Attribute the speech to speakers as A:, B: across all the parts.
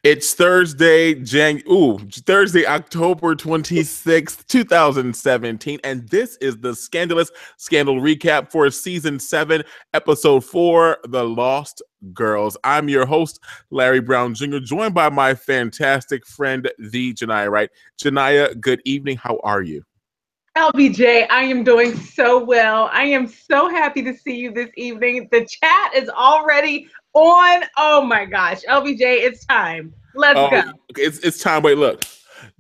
A: It's Thursday, October 26th, 2017, and this is the Scandalous Scandal Recap for Season 7, Episode 4, The Lost Girls. I'm your host, Larry Brown Jr., joined by my fantastic friend, the Janiyah Wright. Janiyah, good evening. How are you?
B: LBJ, I am doing so well. I am so happy to see you this evening. The chat is already on. Oh my gosh. LBJ, it's time. Let's go.
A: It's time. Wait, look.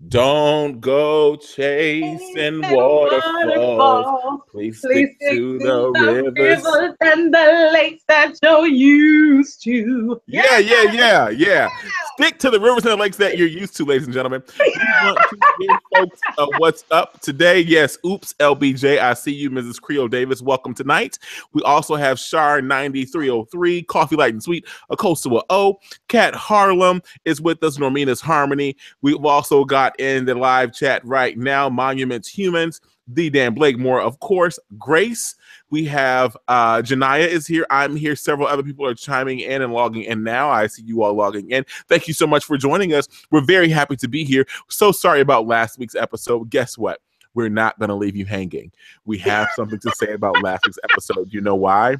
A: Don't go chasing waterfalls. Please stick to the rivers
B: and the lakes that you're used to.
A: Yeah. Stick to the rivers and the lakes that you're used to, ladies and gentlemen. We want to give folks what's up today. Yes, oops, LBJ. I see you, Mrs. Creole Davis. Welcome tonight. We also have Shar 9303, Coffee Light and Sweet, Acosta O. Kat Harlem is with us, Normina's Harmony. We've also got in the live chat right now, Monuments Humans, the Dan Blakemore, of course, Grace. We have Janiyah is here. I'm here. Several other people are chiming in and logging in now. I see you all logging in. Thank you so much for joining us. We're very happy to be here. So sorry about last week's episode. Guess what? We're not going to leave you hanging. We have something to say about last week's episode. You know why?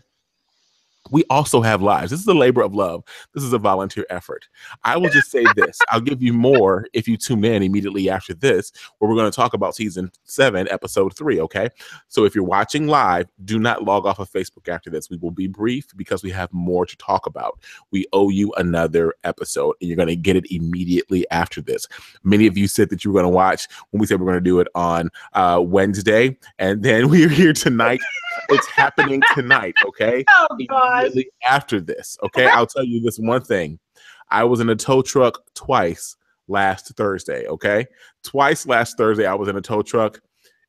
A: We also have lives. This is a labor of love. This is a volunteer effort. I will just say this. I'll give you more if you tune in immediately after this, where we're going to talk about season 7, episode 3, okay? So if you're watching live, do not log off of Facebook after this. We will be brief because we have more to talk about. We owe you another episode, and you're going to get it immediately after this. Many of you said that you were going to watch when we said we're going to do it on Wednesday, and then we're here tonight. It's happening tonight, okay?
B: Oh, God.
A: Immediately after this, okay? I'll tell you this one thing. I was in a tow truck twice last Thursday, okay? Twice last Thursday, I was in a tow truck.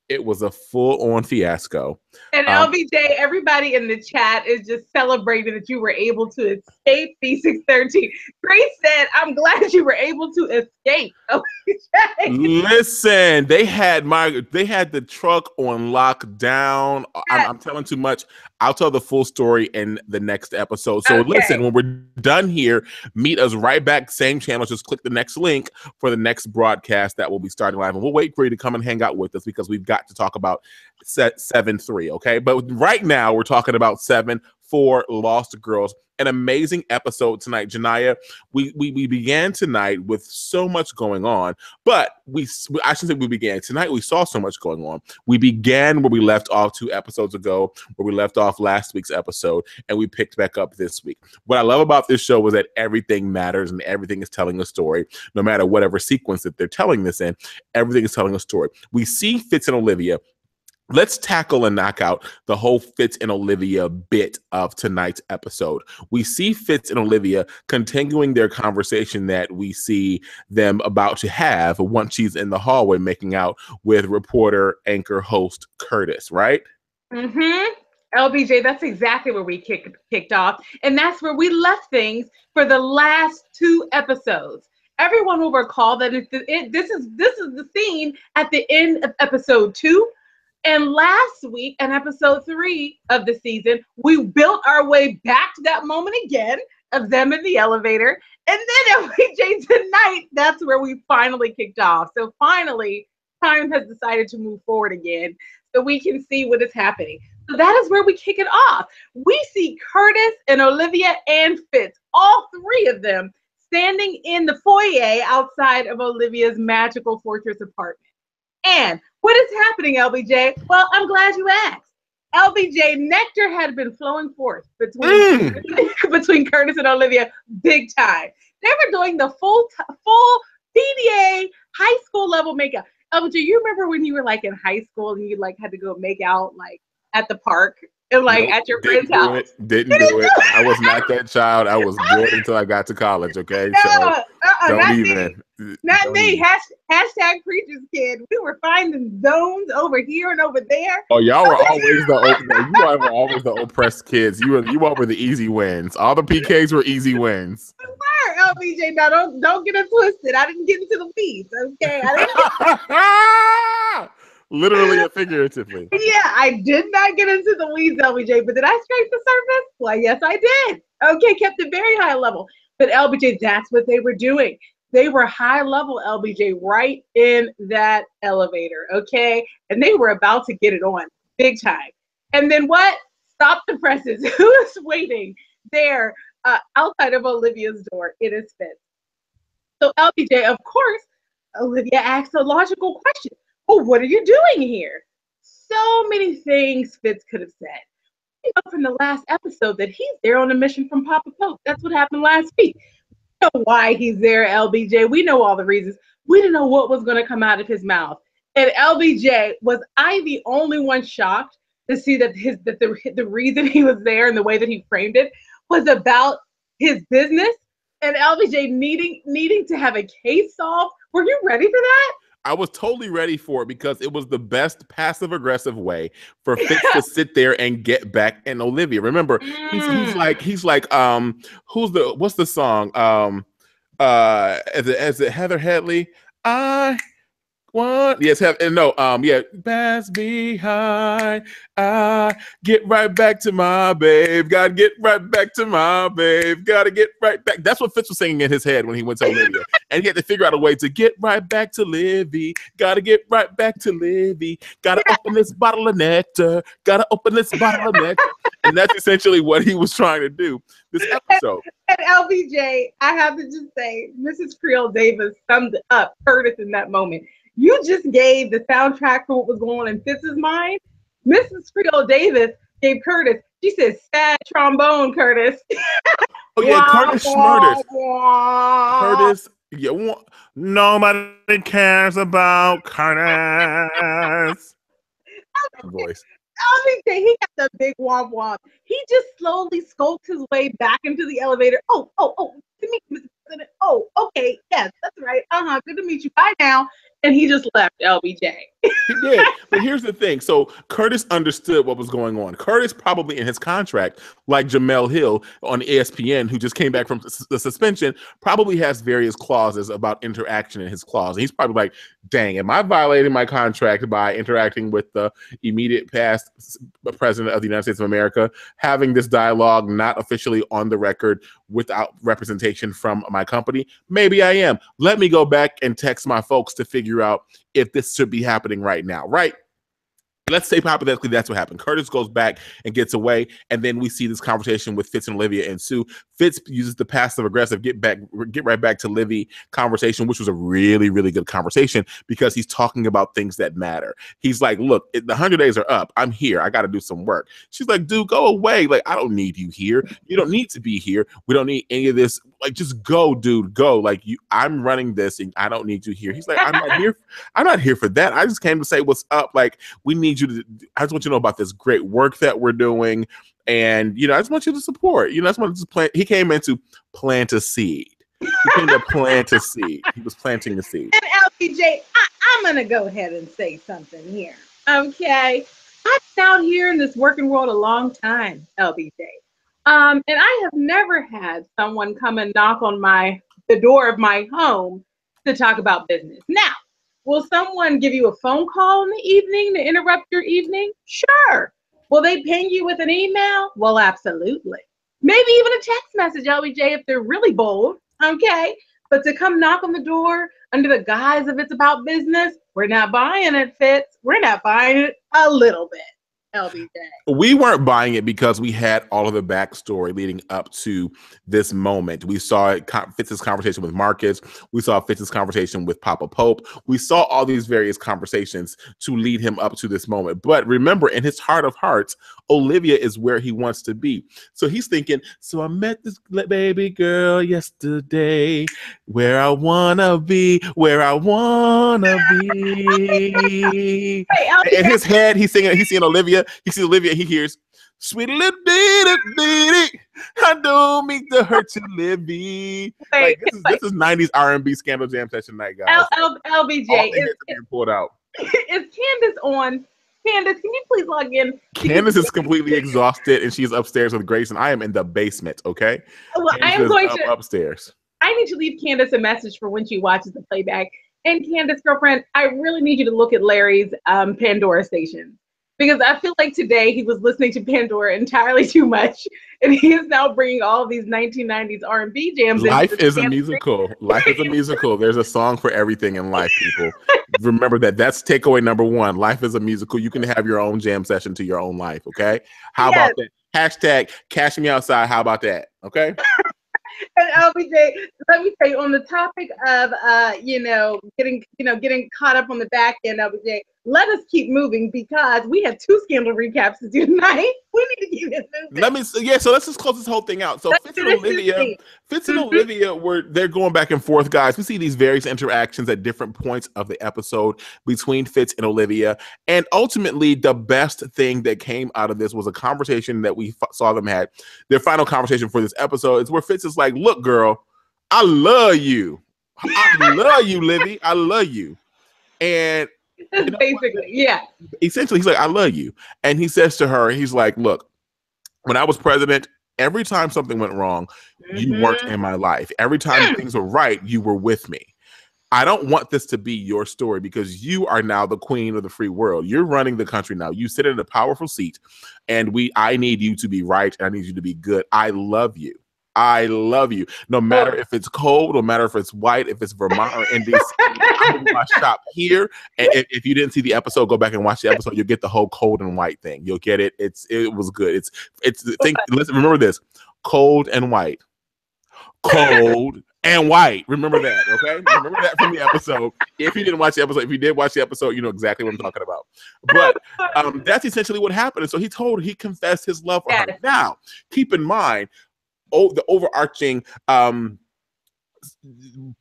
A: It was a full-on fiasco.
B: And LBJ, everybody in the chat is just celebrating that you were able to escape B613. Grace said, I'm glad you were able to escape.
A: Listen, they had the truck on lockdown. I'm telling too much. I'll tell the full story in the next episode. So Listen, when we're done here, meet us right back, same channel. Just click the next link for the next broadcast that will be starting live. And we'll wait for you to come and hang out with us because we've got to talk about 7-3, okay? But right now, we're talking about 7 for Lost Girls. An amazing episode tonight, Janiyah. We began tonight with so much going on, but I shouldn't say we began tonight. We saw so much going on. We began where we left off 2 episodes ago, where we left off last week's episode, and we picked back up this week. What I love about this show was that everything matters and everything is telling a story. No matter whatever sequence that they're telling this in, everything is telling a story. We see Fitz and Olivia. Let's tackle and knock out the whole Fitz and Olivia bit of tonight's episode. We see Fitz and Olivia continuing their conversation that we see them about to have once she's in the hallway making out with reporter, anchor, host Curtis, right?
B: Mm-hmm. LBJ, that's exactly where we kicked off. And that's where we left things for the last 2 episodes. Everyone will recall that this is the scene at the end of episode 2. And last week, in episode 3 of the season, we built our way back to that moment again of them in the elevator. And then LBJ tonight, that's where we finally kicked off. So finally, time has decided to move forward again so we can see what is happening. So that is where we kick it off. We see Curtis and Olivia and Fitz, all 3 of them, standing in the foyer outside of Olivia's magical fortress apartment. And what is happening, LBJ? Well, I'm glad you asked. LBJ, nectar had been flowing forth between Curtis and Olivia big time. They were doing the full PDA high school level makeup. LBJ, you remember when you were like in high school and you like had to go make out like at the park? And like at your friend's house.
A: Didn't do it. I was not that child. I was good until I got to college. Okay,
B: no,
A: don't even.
B: Not me. Hashtag preacher's kid. We were finding zones over here and over there.
A: Oh, y'all were always were always the oppressed kids. You all were the easy wins. All the PKs were easy wins.
B: We were, LBJ. Now don't get it twisted. I didn't get into the weeds. Okay.
A: Literally and figuratively.
B: Yeah, I did not get into the weeds, LBJ, but did I scrape the surface? Why, yes, I did. Okay, kept it very high level. But LBJ, that's what they were doing. They were high level LBJ right in that elevator, okay? And they were about to get it on big time. And then what? Stop the presses. Who is waiting there outside of Olivia's door? It is Fitz. So LBJ, of course, Olivia asks a logical question. Well, what are you doing here? So many things Fitz could have said. You know from the last episode that he's there on a mission from Papa Pope. That's what happened last week. We know why he's there, LBJ. We know all the reasons. We didn't know what was going to come out of his mouth. And LBJ, was I the only one shocked to see that the reason he was there and the way that he framed it was about his business and LBJ needing to have a case solved? Were you ready for that?
A: I was totally ready for it because it was the best passive aggressive way for Fitz to sit there and get back in Olivia. Remember, he's like what's the song? As it Heather Headley? Yes, pass behind. Get right back to my babe. Gotta get right back to my babe. Gotta get right back. That's what Fitz was singing in his head when he went to Olivia. And he had to figure out a way to get right back to Livy. Gotta get right back to Livy. Gotta open this bottle of nectar. Gotta open this bottle of nectar. And that's essentially what he was trying to do this episode.
B: And LBJ, I have to just say, Mrs. Creole Davis summed up Curtis in that moment. You just gave the soundtrack for what was going on in Fitz's mind. Mrs. Creole Davis gave Curtis, she said, sad trombone, Curtis.
A: Oh, yeah, Curtis Schmurders. Curtis, nobody cares about Curtis. Voice.
B: LBJ, he got the big womp womp. He just slowly skulked his way back into the elevator. Oh, to meet you, Mr. President. Oh, okay, yes, that's right. Good to meet you. Bye now. And he just left LBJ.
A: He did. But here's the thing. So Curtis understood what was going on. Curtis probably in his contract, like Jamel Hill on ESPN, who just came back from the suspension, probably has various clauses about interaction in his clause. And he's probably like, dang, am I violating my contract by interacting with the immediate past president of the United States of America, having this dialogue not officially on the record without representation from my company? Maybe I am. Let me go back and text my folks to figure out if this should be happening right now, right? Let's say hypothetically that's what happened. Curtis goes back and gets away, and then we see this conversation with Fitz and Olivia ensue. Fitz uses the passive aggressive get right back to Livy conversation, which was a really, really good conversation because he's talking about things that matter. He's like, look, the 100 days are up. I'm here. I got to do some work. She's like, dude, go away. Like, I don't need you here. You don't need to be here. We don't need any of this. Like, just go, dude, go. Like, I'm running this and I don't need you here. He's like, I'm not here for that. I just came to say what's up. Like, we need you to, I just want you to know about this great work that we're doing. And, I just want you to support. I just want to plant. He came in to plant a seed. He came to plant a seed. He was planting a seed.
B: And LBJ, I'm going to go ahead and say something here. Okay. I've been out here in this working world a long time, LBJ. And I have never had someone come and knock on the door of my home to talk about business. Now, will someone give you a phone call in the evening to interrupt your evening? Sure. Will they ping you with an email? Well, absolutely. Maybe even a text message, LBJ, if they're really bold. Okay. But to come knock on the door under the guise of it's about business, we're not buying it, Fitz. We're not buying it a little bit. LBJ.
A: We weren't buying it because we had all of the backstory leading up to this moment. We saw Fitz's conversation with Marcus. We saw Fitz's conversation with Papa Pope. We saw all these various conversations to lead him up to this moment. But remember, in his heart of hearts, Olivia is where he wants to be. So he's thinking, so I met this baby girl yesterday, where I wanna be, where I wanna be. Hey, in his head, he's seeing Olivia. He sees Olivia. He hears, "Sweet little ditty, I don't mean to hurt you, Livy." Like, this is 90s R&B Scandal Jam Session night, guys.
B: LBJ
A: is pulled out.
B: Is Candace on? Candace, can you please log in?
A: Candace is completely exhausted, and she's upstairs with Grace, and I am in the basement. Okay.
B: Well,
A: Candace
B: I am going to
A: upstairs.
B: I need to leave Candace a message for when she watches the playback. And Candace, girlfriend, I really need you to look at Larry's Pandora station. because I feel like today he was listening to Pandora entirely too much, and he is now bringing all of these 1990s R&B jams into
A: Life
B: the
A: is a
B: Scandalous.
A: musical. Life is a musical. There's a song for everything in life, people. Remember that. That's takeaway number one. Life is a musical. You can have your own jam session to your own life, okay? How
B: Yes.
A: about that? Hashtag cash me outside. How about that? Okay?
B: And LBJ, let me tell you, on the topic of getting caught up on the back end, LBJ, let us keep moving because we have 2 scandal recaps to do tonight. We need to keep it moving.
A: So let's just close this whole thing out. So Fitz and Olivia they're going back and forth, guys. We see these various interactions at different points of the episode between Fitz and Olivia. And ultimately, the best thing that came out of this was a conversation that we saw them had. Their final conversation for this episode is where Fitz is like, look, girl, I love you. I love you, Livy. I love you. And
B: basically, yeah.
A: Essentially, he's like, I love you. And he says to her, he's like, look, when I was president, every time something went wrong, you weren't in my life. Every time things were right, you were with me. I don't want this to be your story because you are now the queen of the free world. You're running the country now. You sit in a powerful seat, and I need you to be right. And I need you to be good. I love you. I love you. No matter if it's cold, no matter if it's white, if it's Vermont or in DC, I'm in my shop here. And if you didn't see the episode, go back and watch the episode. You'll get the whole cold and white thing. You'll get it. It was good. Listen, remember this: cold and white, cold and white. Remember that, okay? Remember that from the episode. If you didn't watch the episode, if you did watch the episode, you know exactly what I'm talking about. But that's essentially what happened. And so he confessed his love for her. Now, keep in mind, the overarching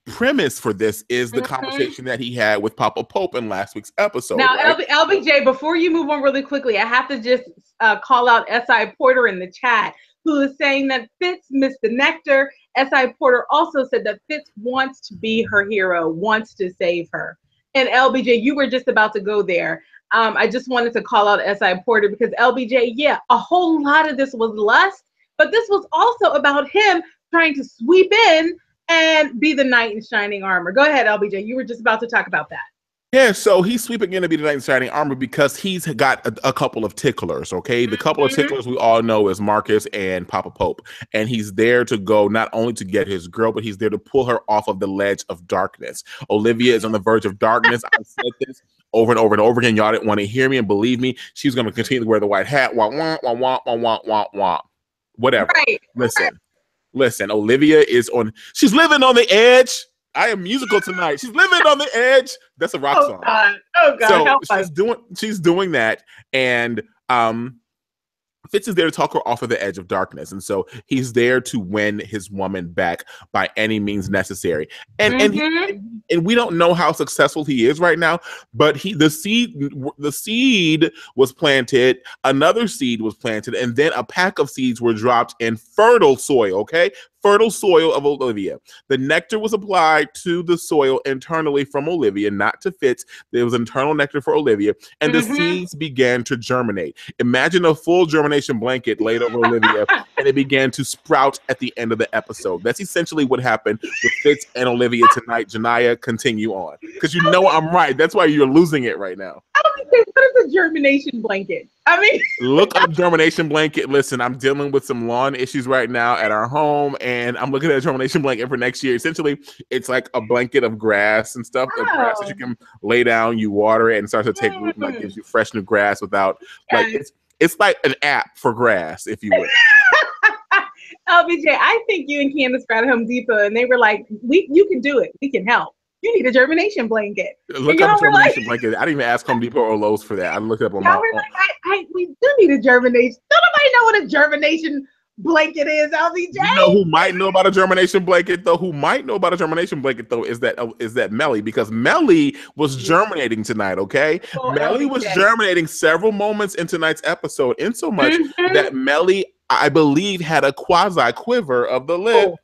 A: premise for this is the conversation that he had with Papa Pope in last week's episode.
B: Now,
A: right?
B: LBJ, before you move on really quickly, I have to just call out S.I. Porter in the chat, who is saying that Fitz missed the nectar. S.I. Porter also said that Fitz wants to be her hero, wants to save her. And LBJ, you were just about to go there. I just wanted to call out S.I. Porter because LBJ, yeah, a whole lot of this was lust. But this was also about him trying to sweep in and be the knight in shining armor. Go ahead, LBJ. You were just about to talk about that.
A: Yeah, so he's sweeping in to be the knight in shining armor because he's got a couple of ticklers, okay? The couple of ticklers we all know is Marcus and Papa Pope. And he's there to go not only to get his girl, but he's there to pull her off of the ledge of darkness. Olivia is on the verge of darkness. I've said this over and over and over again. Y'all didn't want to hear me and believe me. She's going to continue to wear the white hat. Wah, wah, wah, wah, wah, wah, wah, wah. Whatever.
B: Right.
A: Listen, Olivia she's living on the edge. I am musical tonight. She's living on the edge. That's a rock song.
B: God. Oh God.
A: So she's doing that. And Fitz is there to talk her off of the edge of darkness. And so he's there to win his woman back by any means necessary. And we don't know how successful he is right now, but the seed was planted, another seed was planted, and then a pack of seeds were dropped in fertile soil, okay? Fertile soil of Olivia. The nectar was applied to the soil internally from Olivia, not to Fitz. There was internal nectar for Olivia, and the seeds began to germinate. Imagine a full germination blanket laid over Olivia, and it began to sprout at the end of the episode. That's essentially what happened with Fitz and Olivia tonight. Janiyah, continue on. Because you know I'm right. That's why you're losing it right now.
B: What is a germination blanket? I mean,
A: look up germination blanket. Listen, I'm dealing with some lawn issues right now at our home, and I'm looking at a germination blanket for next year. Essentially, it's like a blanket of grass and stuff. The grass that you can lay down, you water it, and it starts to take root, and like gives you fresh new grass without it's like an app for grass, if you will.
B: LBJ, I think you and Candace got Home Depot, and they were like, you can do it. We can help. You need a germination blanket.
A: Look up germination blanket. I didn't even ask Home Depot or Lowe's for that. I looked it up on my own.
B: We do need a germination. Don't nobody know what a germination blanket is, LBJ.
A: You know who might know about a germination blanket though? Is that Mellie, because Mellie was germinating tonight, okay? Mellie was germinating several moments in tonight's episode, in so much that Mellie, I believe, had a quasi quiver of the lip.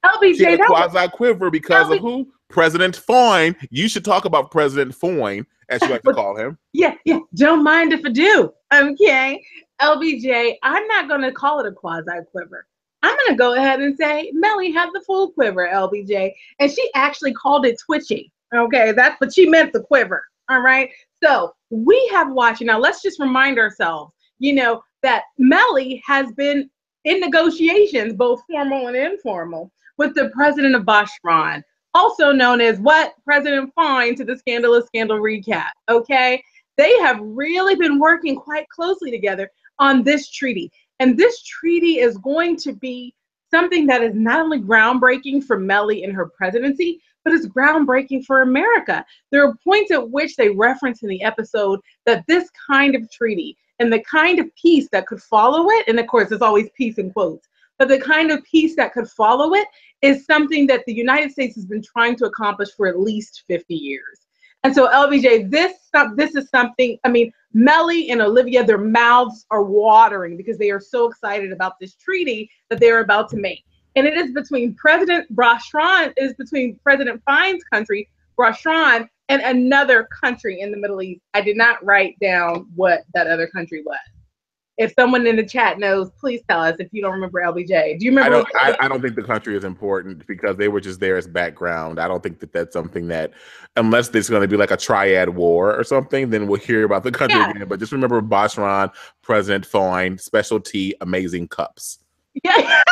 B: LBJ,
A: she had a quasi quiver because of who? President Foyne. You should talk about President Foyne, as you like to call him.
B: Yeah. Don't mind if I do. Okay. LBJ, I'm not going to call it a quasi quiver. I'm going to go ahead and say Mellie had the full quiver, LBJ. And she actually called it twitchy. Okay. That's what she meant, the quiver. All right. So we have watched, now let's just remind ourselves, that Mellie has been in negotiations, both formal and informal, with the president of Boschran, also known as what? President Fine to the Scandalous Scandal Recap, okay? They have really been working quite closely together on this treaty. And this treaty is going to be something that is not only groundbreaking for Mellie in her presidency, but it's groundbreaking for America. There are points at which they reference in the episode that this kind of treaty and the kind of peace that could follow it, and of course, there's always peace in quotes, but the kind of peace that could follow it is something that the United States has been trying to accomplish for at least 50 years. And so, LBJ, this is something, I mean, Mellie and Olivia, their mouths are watering because they are so excited about this treaty that they're about to make. And it is between President Fine's country, Boschran, and another country in the Middle East. I did not write down what that other country was. If someone in the chat knows, please tell us if you don't remember, LBJ. Do you remember?
A: I don't think the country is important because they were just there as background. I don't think that that's something that, unless there's going to be like a triad war or something, then we'll hear about the country again. But just remember Boschran, President Fine, specialty, amazing cups.
B: Yeah.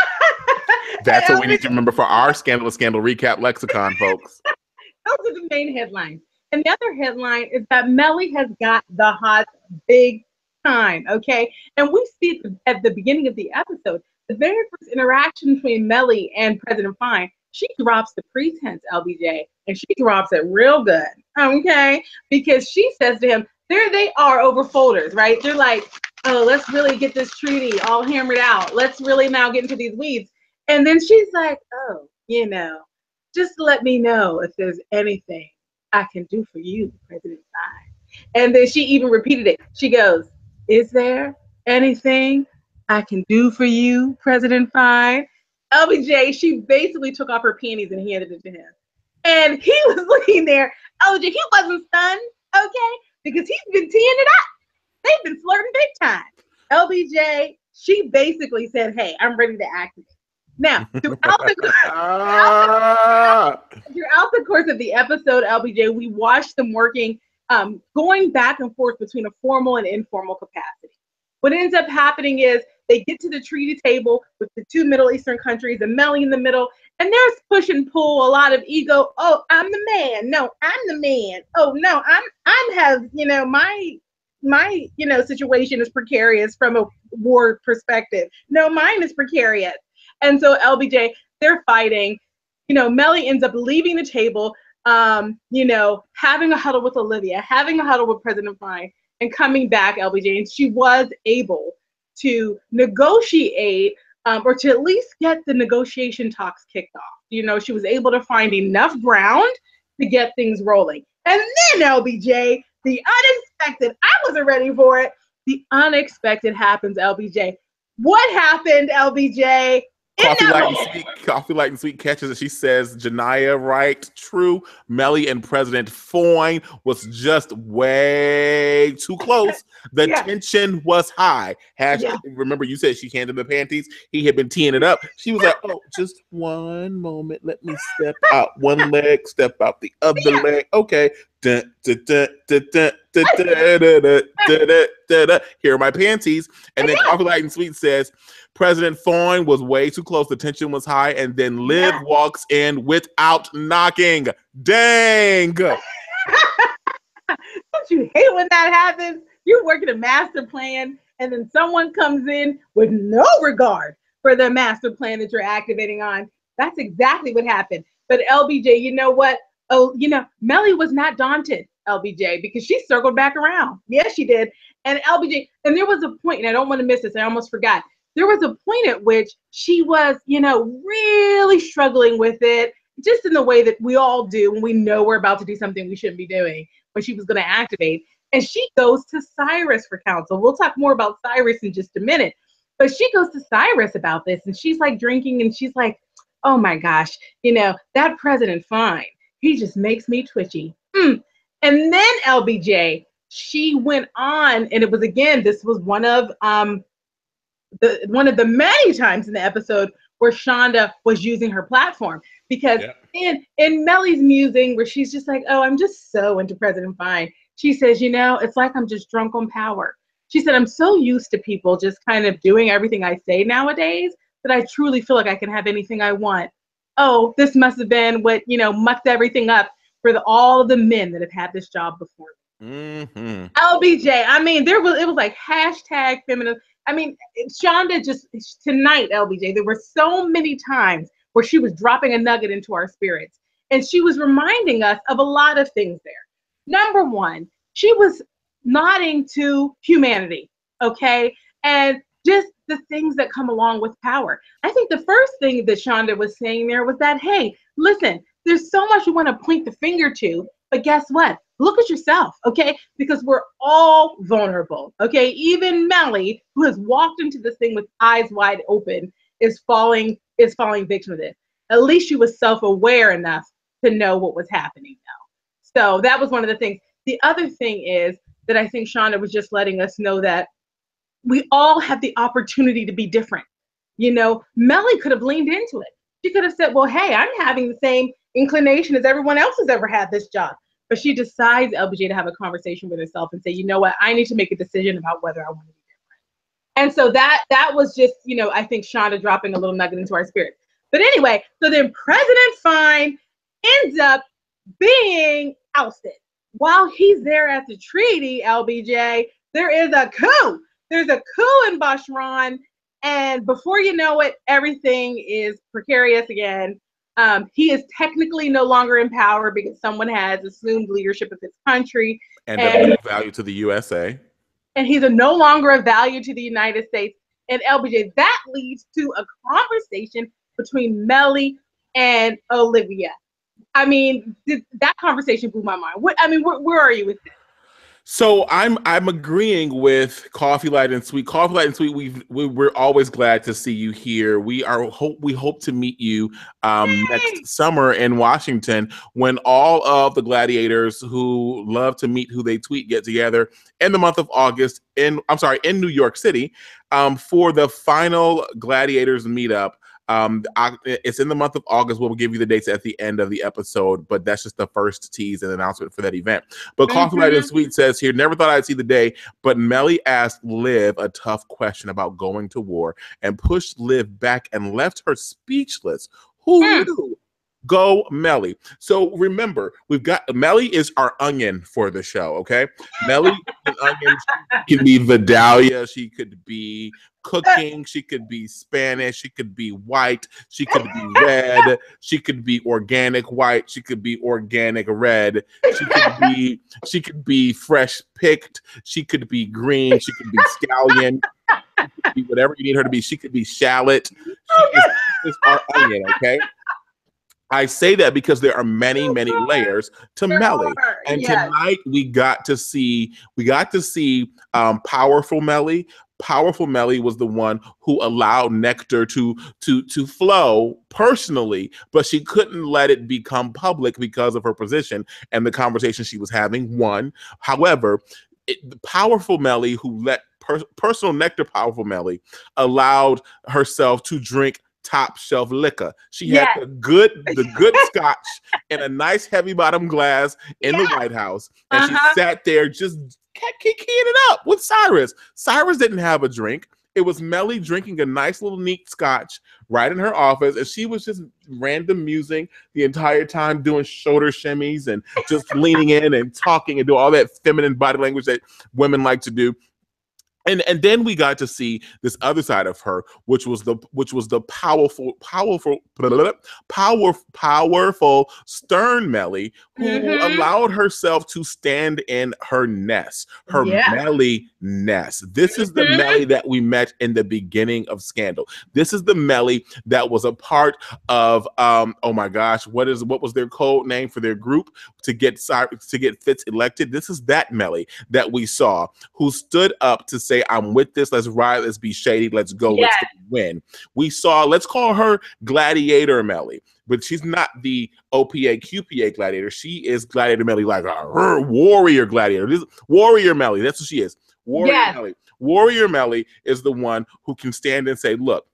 A: That's what we need to remember for our Scandalous Scandal Recap lexicon, folks.
B: Those are the main headlines. And the other headline is that Mellie has got the hot big time, okay? And we see at the beginning of the episode, the very first interaction between Mellie and President Fine, she drops the pretense, LBJ, and she drops it real good, okay? Because she says to him, there they are over folders, right? They're like, oh, let's really get this treaty all hammered out. Let's really now get into these weeds. And then she's like, oh, just let me know if there's anything I can do for you, President Fine. And then she even repeated it. She goes, is there anything I can do for you, President Fine? LBJ, she basically took off her panties and handed it to him. And he was looking there. LBJ, he wasn't stunned, okay? Because he's been teeing it up. They've been flirting big time. LBJ, she basically said, hey, I'm ready to activate. Now, throughout the course of the episode, LBJ, we watched them working, going back and forth between a formal and informal capacity. What ends up happening is they get to the treaty table with the two Middle Eastern countries and Mellie in the middle, and there's push and pull, a lot of ego. Oh, I'm the man. No, I'm the man. Oh no, I'm have my situation is precarious from a war perspective. No, mine is precarious. And so LBJ, they're fighting. Mellie ends up leaving the table, having a huddle with Olivia, having a huddle with President Fine, and coming back, LBJ. And she was able to negotiate or to at least get the negotiation talks kicked off. She was able to find enough ground to get things rolling. And then LBJ, the unexpected, I wasn't ready for it. The unexpected happens, LBJ. What happened, LBJ?
A: Coffee Light and Sweet catches it. She says, Janiyah, right? True. Mellie and President Foyne was just way too close. The tension was high. Remember, you said she handed the panties. He had been teeing it up. She was like, oh, just one moment. Let me step out one leg, step out the other leg. Okay. Here are my panties. And then Coffee Light and Sweet says, President Foyne was way too close. The tension was high. And then Liv walks in without knocking. Dang.
B: Don't you hate when that happens? You're working a master plan, and then someone comes in with no regard for the master plan that you're activating on. That's exactly what happened. But LBJ, you know what? Oh, Mellie was not daunted, LBJ, because she circled back around. Yes, she did. And LBJ, and there was a point, and I don't want to miss this, I almost forgot. There was a point at which she was, really struggling with it, just in the way that we all do when we know we're about to do something we shouldn't be doing, when she was going to activate. And she goes to Cyrus for counsel. We'll talk more about Cyrus in just a minute. But she goes to Cyrus about this, and she's like drinking, and she's like, oh my gosh, that President Fine, he just makes me twitchy. And then LBJ, she went on, and it was, again, this was one of the many times in the episode where Shonda was using her platform, because in Mellie's musing, where she's just like, oh, I'm just so into President Fine, She says, it's like I'm just drunk on power. She said, I'm so used to people just kind of doing everything I say nowadays that I truly feel like I can have anything I want. Oh, this must have been what, mucked everything up for all of the men that have had this job before.
A: Mm-hmm.
B: LBJ, I mean, it was like hashtag feminist. I mean, Shonda just, tonight, LBJ, there were so many times where she was dropping a nugget into our spirits. And she was reminding us of a lot of things there. Number one, she was nodding to humanity, okay? And just the things that come along with power. I think the first thing that Shonda was saying there was that, hey, listen, there's so much you want to point the finger to, but guess what? Look at yourself, okay? Because we're all vulnerable, okay? Even Mellie, who has walked into this thing with eyes wide open, is falling victim to this. At least she was self-aware enough to know what was happening now. So that was one of the things. The other thing is that I think Shonda was just letting us know that we all have the opportunity to be different. Mellie could have leaned into it. She could have said, well, hey, I'm having the same inclination as everyone else has ever had this job. But she decides, LBJ, to have a conversation with herself and say, you know what, I need to make a decision about whether I want to be different. And so that was just, I think Shonda dropping a little nugget into our spirit. But anyway, so then President Fine ends up being ousted. While he's there at the treaty, LBJ, there is a coup. There's a coup in Bashran. And before you know it, everything is precarious again. He is technically no longer in power because someone has assumed leadership of his country.
A: And of value to the USA.
B: And he's no longer of value to the United States. And LBJ, that leads to a conversation between Mellie and Olivia. I mean, that conversation blew my mind. Where are you with this?
A: So I'm agreeing with Coffee Light and Sweet. Coffee Light and Sweet, we're always glad to see you here. We hope to meet you next summer in Washington when all of the gladiators who love to meet who they tweet get together in the month of August in New York City for the final gladiators meetup. It's in the month of August. We'll give you the dates at the end of the episode, but that's just the first tease and announcement for that event. But Coffee Light and Sweet says here, never thought I'd see the day, but Mellie asked Liv a tough question about going to war and pushed Liv back and left her speechless. Who knew? Go Mellie. So remember, we've got Mellie is our onion for the show, okay? Mellie is an onion. She can be Vidalia. She could be cooking. She could be Spanish. She could be white. She could be red. She could be organic white. She could be organic red. She could be fresh picked. She could be green. She could be scallion. She could be whatever you need her to be. She could be shallot. She is our onion, okay? I say that because there are many, many layers to Mellie, and tonight we got to see powerful Mellie. Powerful Mellie was the one who allowed nectar to flow personally, but she couldn't let it become public because of her position and the conversation she was having. However, powerful Mellie, who let personal nectar, powerful Mellie allowed herself to drink top shelf liquor. She had the good scotch in a nice heavy bottom glass in the White House, and she sat there just keying it up with Cyrus. Cyrus didn't have a drink. It was Mellie drinking a nice little neat scotch right in her office, and she was just random musing the entire time, doing shoulder shimmies and just leaning in and talking and doing all that feminine body language that women like to do. And then we got to see this other side of her, which was the powerful stern Mellie, who allowed herself to stand in her nest, her Mellie nest. This is the Mellie that we met in the beginning of Scandal. This is the Mellie that was a part of oh my gosh, what was their code name for their group to get Fitz elected? This is that Mellie that we saw, who stood up to say, I'm with this. Let's ride. Let's be shady. Let's go. Let's win. We saw, let's call her Gladiator Mellie, but she's not the OPA QPA Gladiator. She is Gladiator Mellie, like her warrior Gladiator. This warrior Mellie. That's what she is. Warrior Mellie. Warrior Mellie is the one who can stand and say, look,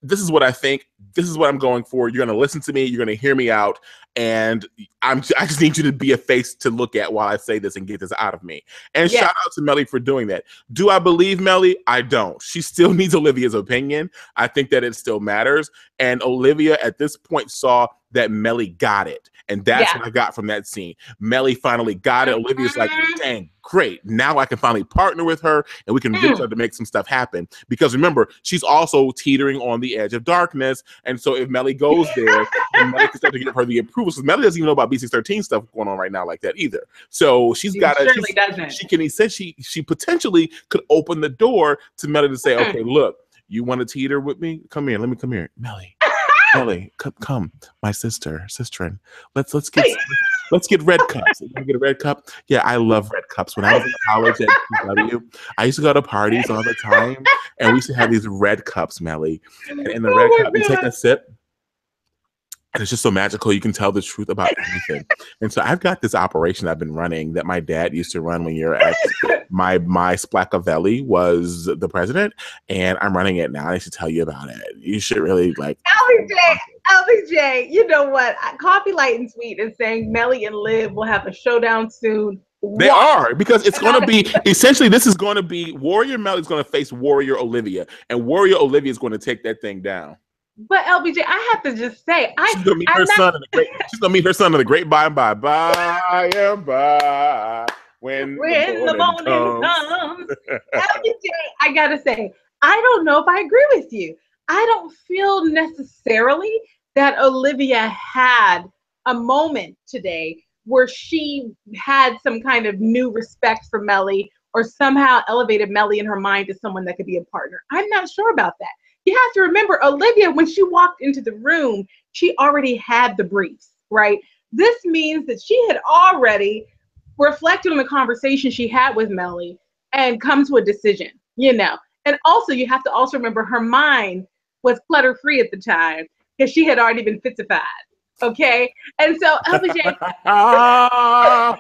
A: this is what I think. This is what I'm going for. You're going to listen to me. You're going to hear me out. and I just need you to be a face to look at while I say this and get this out of me. And shout out to Mellie for doing that. Do I believe Mellie? I don't. She still needs Olivia's opinion. I think that it still matters. And Olivia at this point saw that Mellie got it. And that's what I got from that scene. Mellie finally got it. Olivia's like, dang, great. Now I can finally partner with her and we can really start to make some stuff happen. Because remember, she's also teetering on the edge of darkness. And so if Mellie goes there, then Mellie can start to give her the approval. So Mellie doesn't even know about B613 stuff going on right now like that either. So she's got to, she can essentially, she potentially could open the door to Mellie to say, okay, look, you want to teeter with me? Come here. Let me come here. Mellie. Mellie, come, my sisterin. Let's get red cups. You get a red cup? Yeah, I love red cups. When I was in college at UW, I used to go to parties all the time, and we used to have these red cups, Mellie. And in the red cup, you take a sip, and it's just so magical. You can tell the truth about anything. And so I've got this operation I've been running that my dad used to run when you're at my Splackavelli was the president, and I'm running it now. I should tell you about it. You should really like
B: LBJ, you know what? Coffee Light and Sweet is saying Mellie and Liv will have a showdown soon.
A: They are, because it's going to be essentially, this is going to be Warrior Mellie's going to face Warrior Olivia, and Warrior Olivia is going to take that thing down.
B: But LBJ, I have to just say,
A: she's gonna meet her son in the great by and by and by when the morning comes.
B: LBJ, I gotta say, I don't know if I agree with you. I don't feel necessarily that Olivia had a moment today where she had some kind of new respect for Mellie or somehow elevated Mellie in her mind to someone that could be a partner. I'm not sure about that. You have to remember, Olivia, when she walked into the room, she already had the briefs, right? This means that she had already reflected on the conversation she had with Mellie and come to a decision, you know? And also, you have to also remember her mind was clutter-free at the time because she had already been fitzified, okay? And so, LBJ, at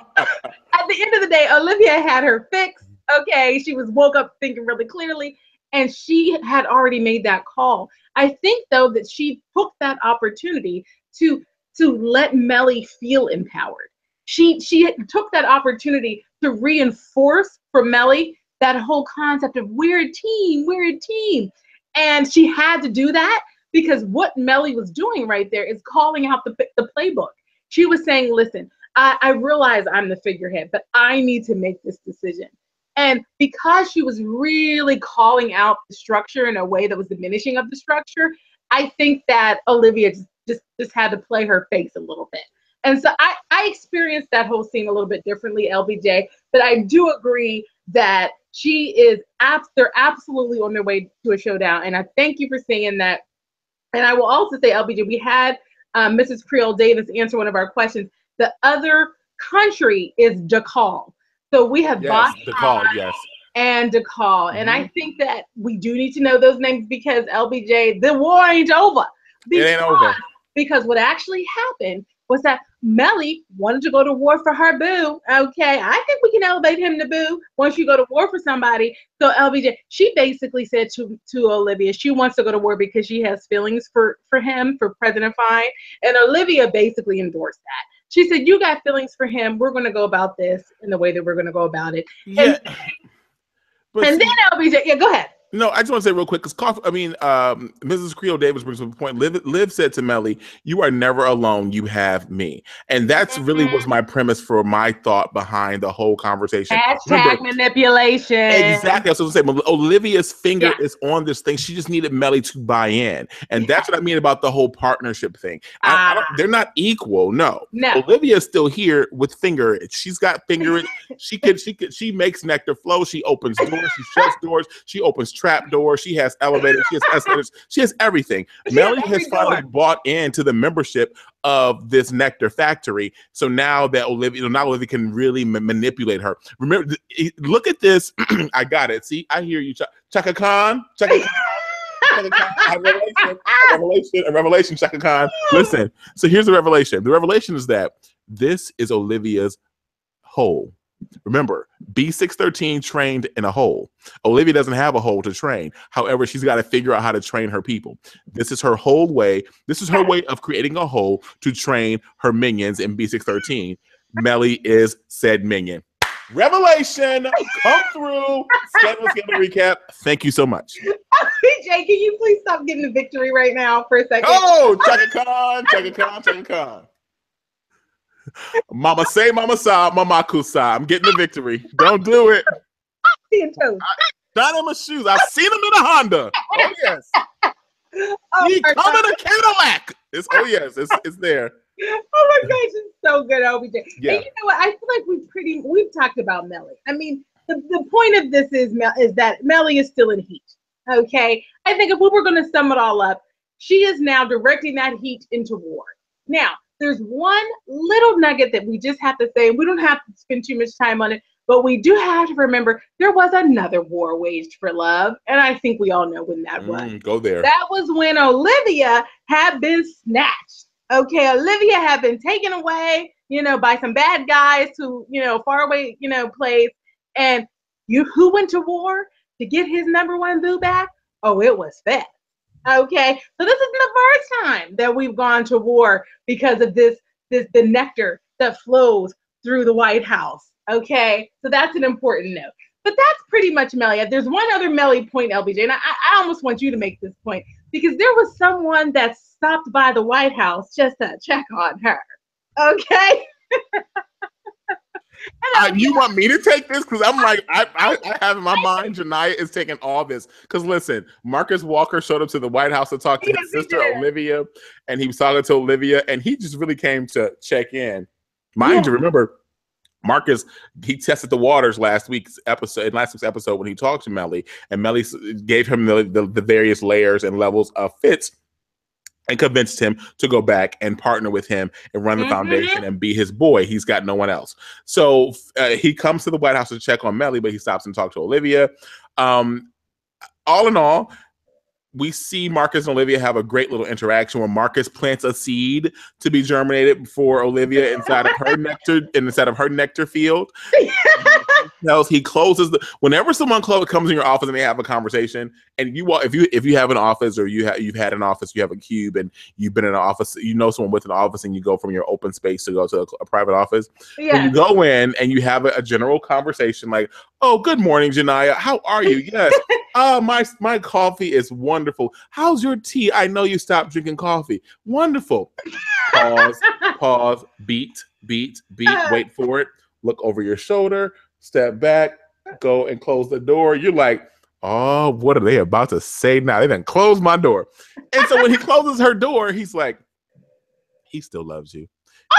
B: the end of the day, Olivia had her fix, okay? She was woke up thinking really clearly. And she had already made that call. I think, though, that she took that opportunity to let Mellie feel empowered. She took that opportunity to reinforce for Mellie that whole concept of we're a team. And she had to do that because what Mellie was doing right there is calling out the playbook. She was saying, listen, I realize I'm the figurehead, but I need to make this decision. And because she was really calling out the structure in a way that was diminishing of the structure, I think that Olivia just had to play her face a little bit. And so I experienced that whole scene a little bit differently, LBJ, but I do agree that they're absolutely on their way to a showdown. And I thank you for saying that. And I will also say, LBJ, we had Mrs. Creole Davis answer one of our questions. The other country is DeKalb. So we have
A: DeKalb,
B: and DeKalb. And I think that we do need to know those names because, LBJ, the war ain't over.
A: It ain't over.
B: Because what actually happened was that Mellie wanted to go to war for her boo. Okay, I think we can elevate him to boo once you go to war for somebody. So LBJ, she basically said to Olivia, she wants to go to war because she has feelings for him, for President Fine. And Olivia basically endorsed that. She said, you got feelings for him. We're going to go about this in the way that we're going to go about it.
A: Yeah.
B: And then LBJ, go ahead.
A: No, I just want to say real quick, because Mrs. Creole Davis brings up a point. Liv said to Mellie, you are never alone. You have me. And that's really was my premise for my thought behind the whole conversation.
B: Hashtag manipulation.
A: Exactly. I was going to say, Olivia's finger is on this thing. She just needed Mellie to buy in. And that's what I mean about the whole partnership thing. They're not equal. No. Olivia's still here with finger. She's got finger. She makes nectar flow. She opens doors. She shuts doors. She opens trap doors. She has elevators. She has escalators. She has everything. Mellie has finally bought into the membership of this nectar factory. So now that Olivia can really manipulate her. Remember, look at this. I got it. See, I hear you, Chaka Khan. Chaka Khan. A revelation, Chaka Khan. Listen. So here's the revelation. The revelation is that this is Olivia's hole. Remember, B613 trained in a hole. Olivia doesn't have a hole to train. However, she's got to figure out how to train her people. This is her whole way. This is her way of creating a hole to train her minions in B613. Mellie is said minion. Revelation, come through. Scandalous recap. Thank you so much.
B: Jay, can you please stop getting the victory right now for a second?
A: Oh, Chaka Khan, Chaka Khan, Chaka Khan. Mama say, Mama sa, Mama kusa. I'm getting the victory. Don't do it. Down in my shoes. I've seen him in a Honda. Oh yes. He come in a Cadillac. Yes, it's there.
B: Oh my gosh, it's so good, OBJ.
A: Yeah.
B: And you know what? I feel like we've talked about Mellie. I mean, the point of this is that Mellie is still in heat. Okay. I think if we were going to sum it all up, she is now directing that heat into war. Now, there's one little nugget that we just have to say. We don't have to spend too much time on it, but we do have to remember there was another war waged for love, and I think we all know when that was.
A: Go there.
B: That was when Olivia had been snatched. Okay, Olivia had been taken away, by some bad guys to, faraway, place. And who went to war to get his #1 boo back? Oh, it was Fitz. Okay, so this isn't the first time that we've gone to war because of the nectar that flows through the White House. Okay, so that's an important note. But that's pretty much Mellie. There's one other Mellie point, LBJ, and I almost want you to make this point because there was someone that stopped by the White House just to check on her. Okay.
A: You want me to take this? Because I'm like, I have in my mind, Janiyah is taking all this. Because listen, Marcus Walker showed up to the White House to talk to his sister, Olivia, and he was talking to Olivia, and he just really came to check in. Mind you, remember, Marcus, he tested the waters last week's episode when he talked to Mellie, and Mellie gave him the various layers and levels of Fitz and convinced him to go back and partner with him and run the foundation and be his boy. He's got no one else. So he comes to the White House to check on Mellie, but he stops and talks to Olivia. All in all, we see Marcus and Olivia have a great little interaction where Marcus plants a seed to be germinated for Olivia inside of her nectar field. He closes whenever someone comes in your office and they have a conversation, and if you have an office or you've had an office, you have a cube and you've been in an office, someone with an office and you go from your open space to go to a private office. Yes. When you go in and you have a general conversation like, oh, good morning, Janiyah. How are you? Yes. My coffee is wonderful. How's your tea? I know you stopped drinking coffee. Wonderful. Pause, beat, wait for it. Look over your shoulder, step back, go and close the door. You're like, oh, what are they about to say now? They done closed my door. And so when he closes her door, he's like, he still loves you.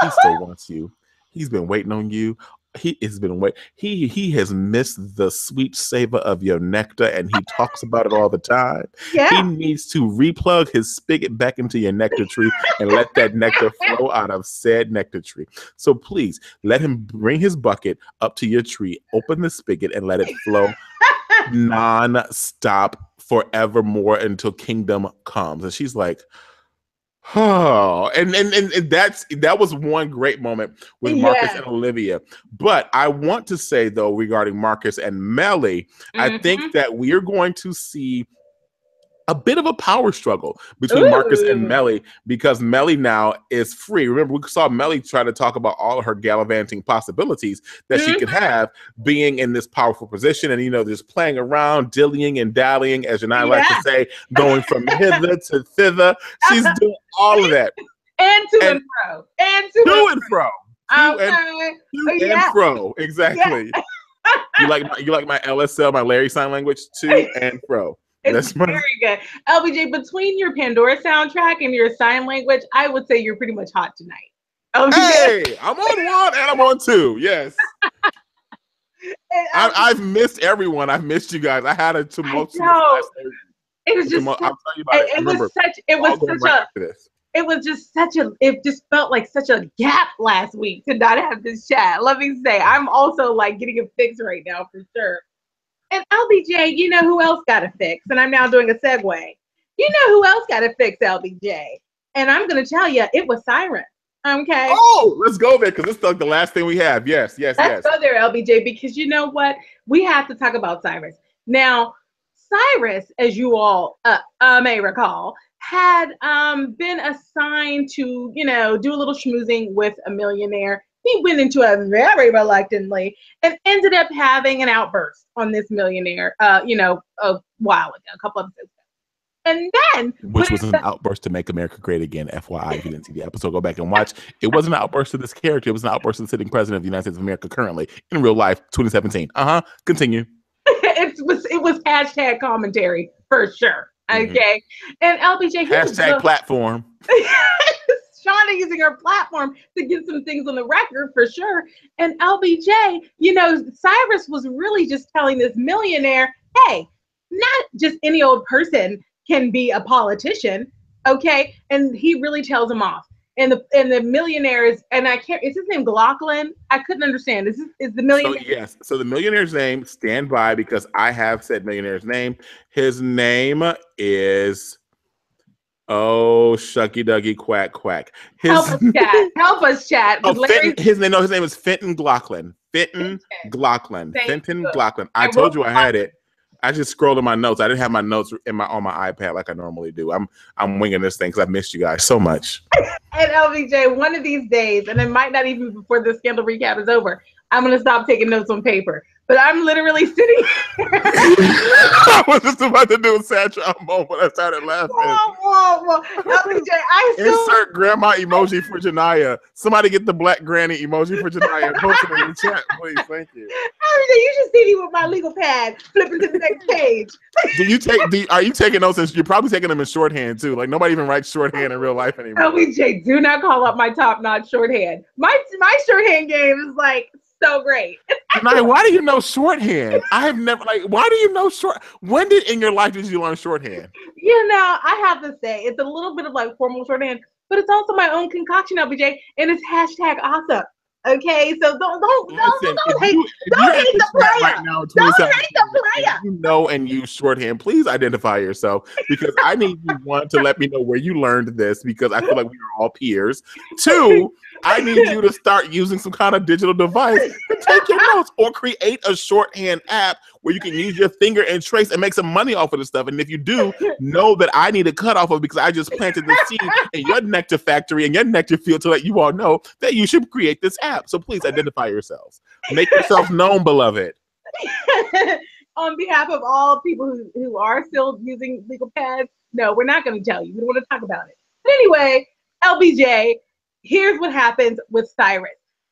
A: He still wants you. He's been waiting on you. He has missed the sweet savor of your nectar, and he talks about it all the time. Yeah. He needs to replug his spigot back into your nectar tree and let that nectar flow out of said nectar tree. So please let him bring his bucket up to your tree, open the spigot, and let it flow non-stop forevermore until kingdom comes. And she's like, oh, and that was one great moment with Marcus and Olivia. But I want to say, though, regarding Marcus and Mellie, I think that we are going to see a bit of a power struggle between Marcus and Mellie, because Mellie now is free. Remember, we saw Mellie try to talk about all of her gallivanting possibilities that she could have being in this powerful position, and just playing around, dillying and dallying, as Janiyah likes to say, going from hither to thither. She's doing all of that,
B: and to and fro.
A: And fro, exactly. You like my LSL, my Larry sign language, to and fro.
B: It's very good. LBJ, between your Pandora soundtrack and your sign language, I would say you're pretty much hot tonight. LBJ.
A: Hey, I'm on one and I'm on two. Yes. I've missed everyone. I've missed you guys. I had a tumultuous last Thursday.
B: It was just. I'll tell you about it. It just felt like such a gap last week to not have this chat. Let me say, I'm also like getting a fix right now for sure. And LBJ, you know who else got a fix? And I'm now doing a segue. You know who else got a fix, LBJ? And I'm going to tell you, it was Cyrus. Okay.
A: Oh, let's go there because this is like the last thing we have. Yes.
B: Let's go there, LBJ, because you know what? We have to talk about Cyrus. Now, Cyrus, as you all may recall, had been assigned to, do a little schmoozing with a millionaire. He went into it very reluctantly and ended up having an outburst on this millionaire, a while ago, a couple of episodes ago. And then,
A: which was an outburst to make America great again. FYI, if you didn't see the episode, go back and watch. It wasn't an outburst to this character. It was an outburst to the sitting president of the United States of America currently in real life, 2017. Continue.
B: it was hashtag commentary for sure. Okay. And LBJ,
A: hashtag platform.
B: Shauna using her platform to get some things on the record for sure. And LBJ, Cyrus was really just telling this millionaire, hey, not just any old person can be a politician, okay? And he really tells him off. And the millionaire is, and is his name Glocklin? I couldn't understand. Is the millionaire?
A: So yes. So the millionaire's name, stand by because I have said millionaire's name. His name is shucky duggy quack quack.
B: Help us chat.
A: His name is Fenton Glocklin. Fenton Glocklin. Fenton Glocklin. I told you I had it. I just scrolled in my notes. I didn't have my notes on my iPad like I normally do. I'm winging this thing because I've missed you guys so much.
B: And LBJ, one of these days, and it might not even be before the scandal recap is over, I'm going to stop taking notes on paper. But I'm literally sitting here.
A: I was just about to do a sad moment when I started laughing.
B: Whoa. LBJ,
A: insert grandma emoji for Janaya. Somebody get the black granny emoji for Janaya and post it in the chat, please. Thank you.
B: LBJ, you should see me with my legal pad flipping to the next page.
A: Are you taking notes? You're probably taking them in shorthand too. Like nobody even writes shorthand in real life anymore.
B: LBJ, do not call up my top-notch shorthand. My shorthand game is like so great.
A: Janaya, why do you know shorthand? I have never why do you know when in your life did you learn shorthand?
B: I have to say it's a little bit of like formal shorthand, but it's also my own concoction, LBJ, and it's hashtag awesome. Okay, so don't hate the player.
A: Right now,
B: don't hate the player.
A: You know and use shorthand. Please identify yourself because I need you, one, to let me know where you learned this because I feel like we are all peers. Two, I need you to start using some kind of digital device to take your notes or create a shorthand app where you can use your finger and trace and make some money off of this stuff. And if you do, know that I need a cut off of because I just planted the seed in your nectar factory and your nectar field to let you all know that you should create this app. So please identify yourselves. Make yourself known, beloved.
B: On behalf of all people who are still using legal pads, no, we're not going to tell you. We don't want to talk about it. But anyway, LBJ, here's what happens with Cyrus.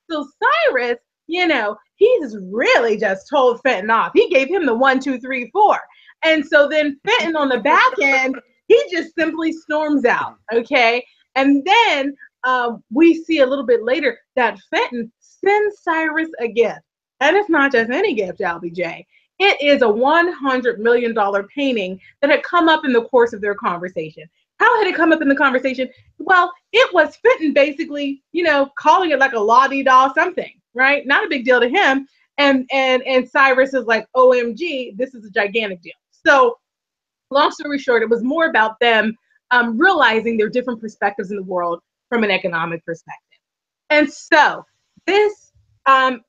B: So Cyrus, he's really just told Fenton off. He gave him the 1, 2, 3, 4. And so then Fenton on the back end, he just simply storms out. Okay. And then we see a little bit later that Fenton sends Cyrus a gift. And it's not just any gift, LBJ. It is a $100 million painting that had come up in the course of their conversation. How had it come up in the conversation? Well, it was Fenton basically, calling it like a la-di-da something, right? Not a big deal to him. And Cyrus is like, OMG, this is a gigantic deal. So long story short, it was more about them realizing their different perspectives in the world from an economic perspective. And so this, and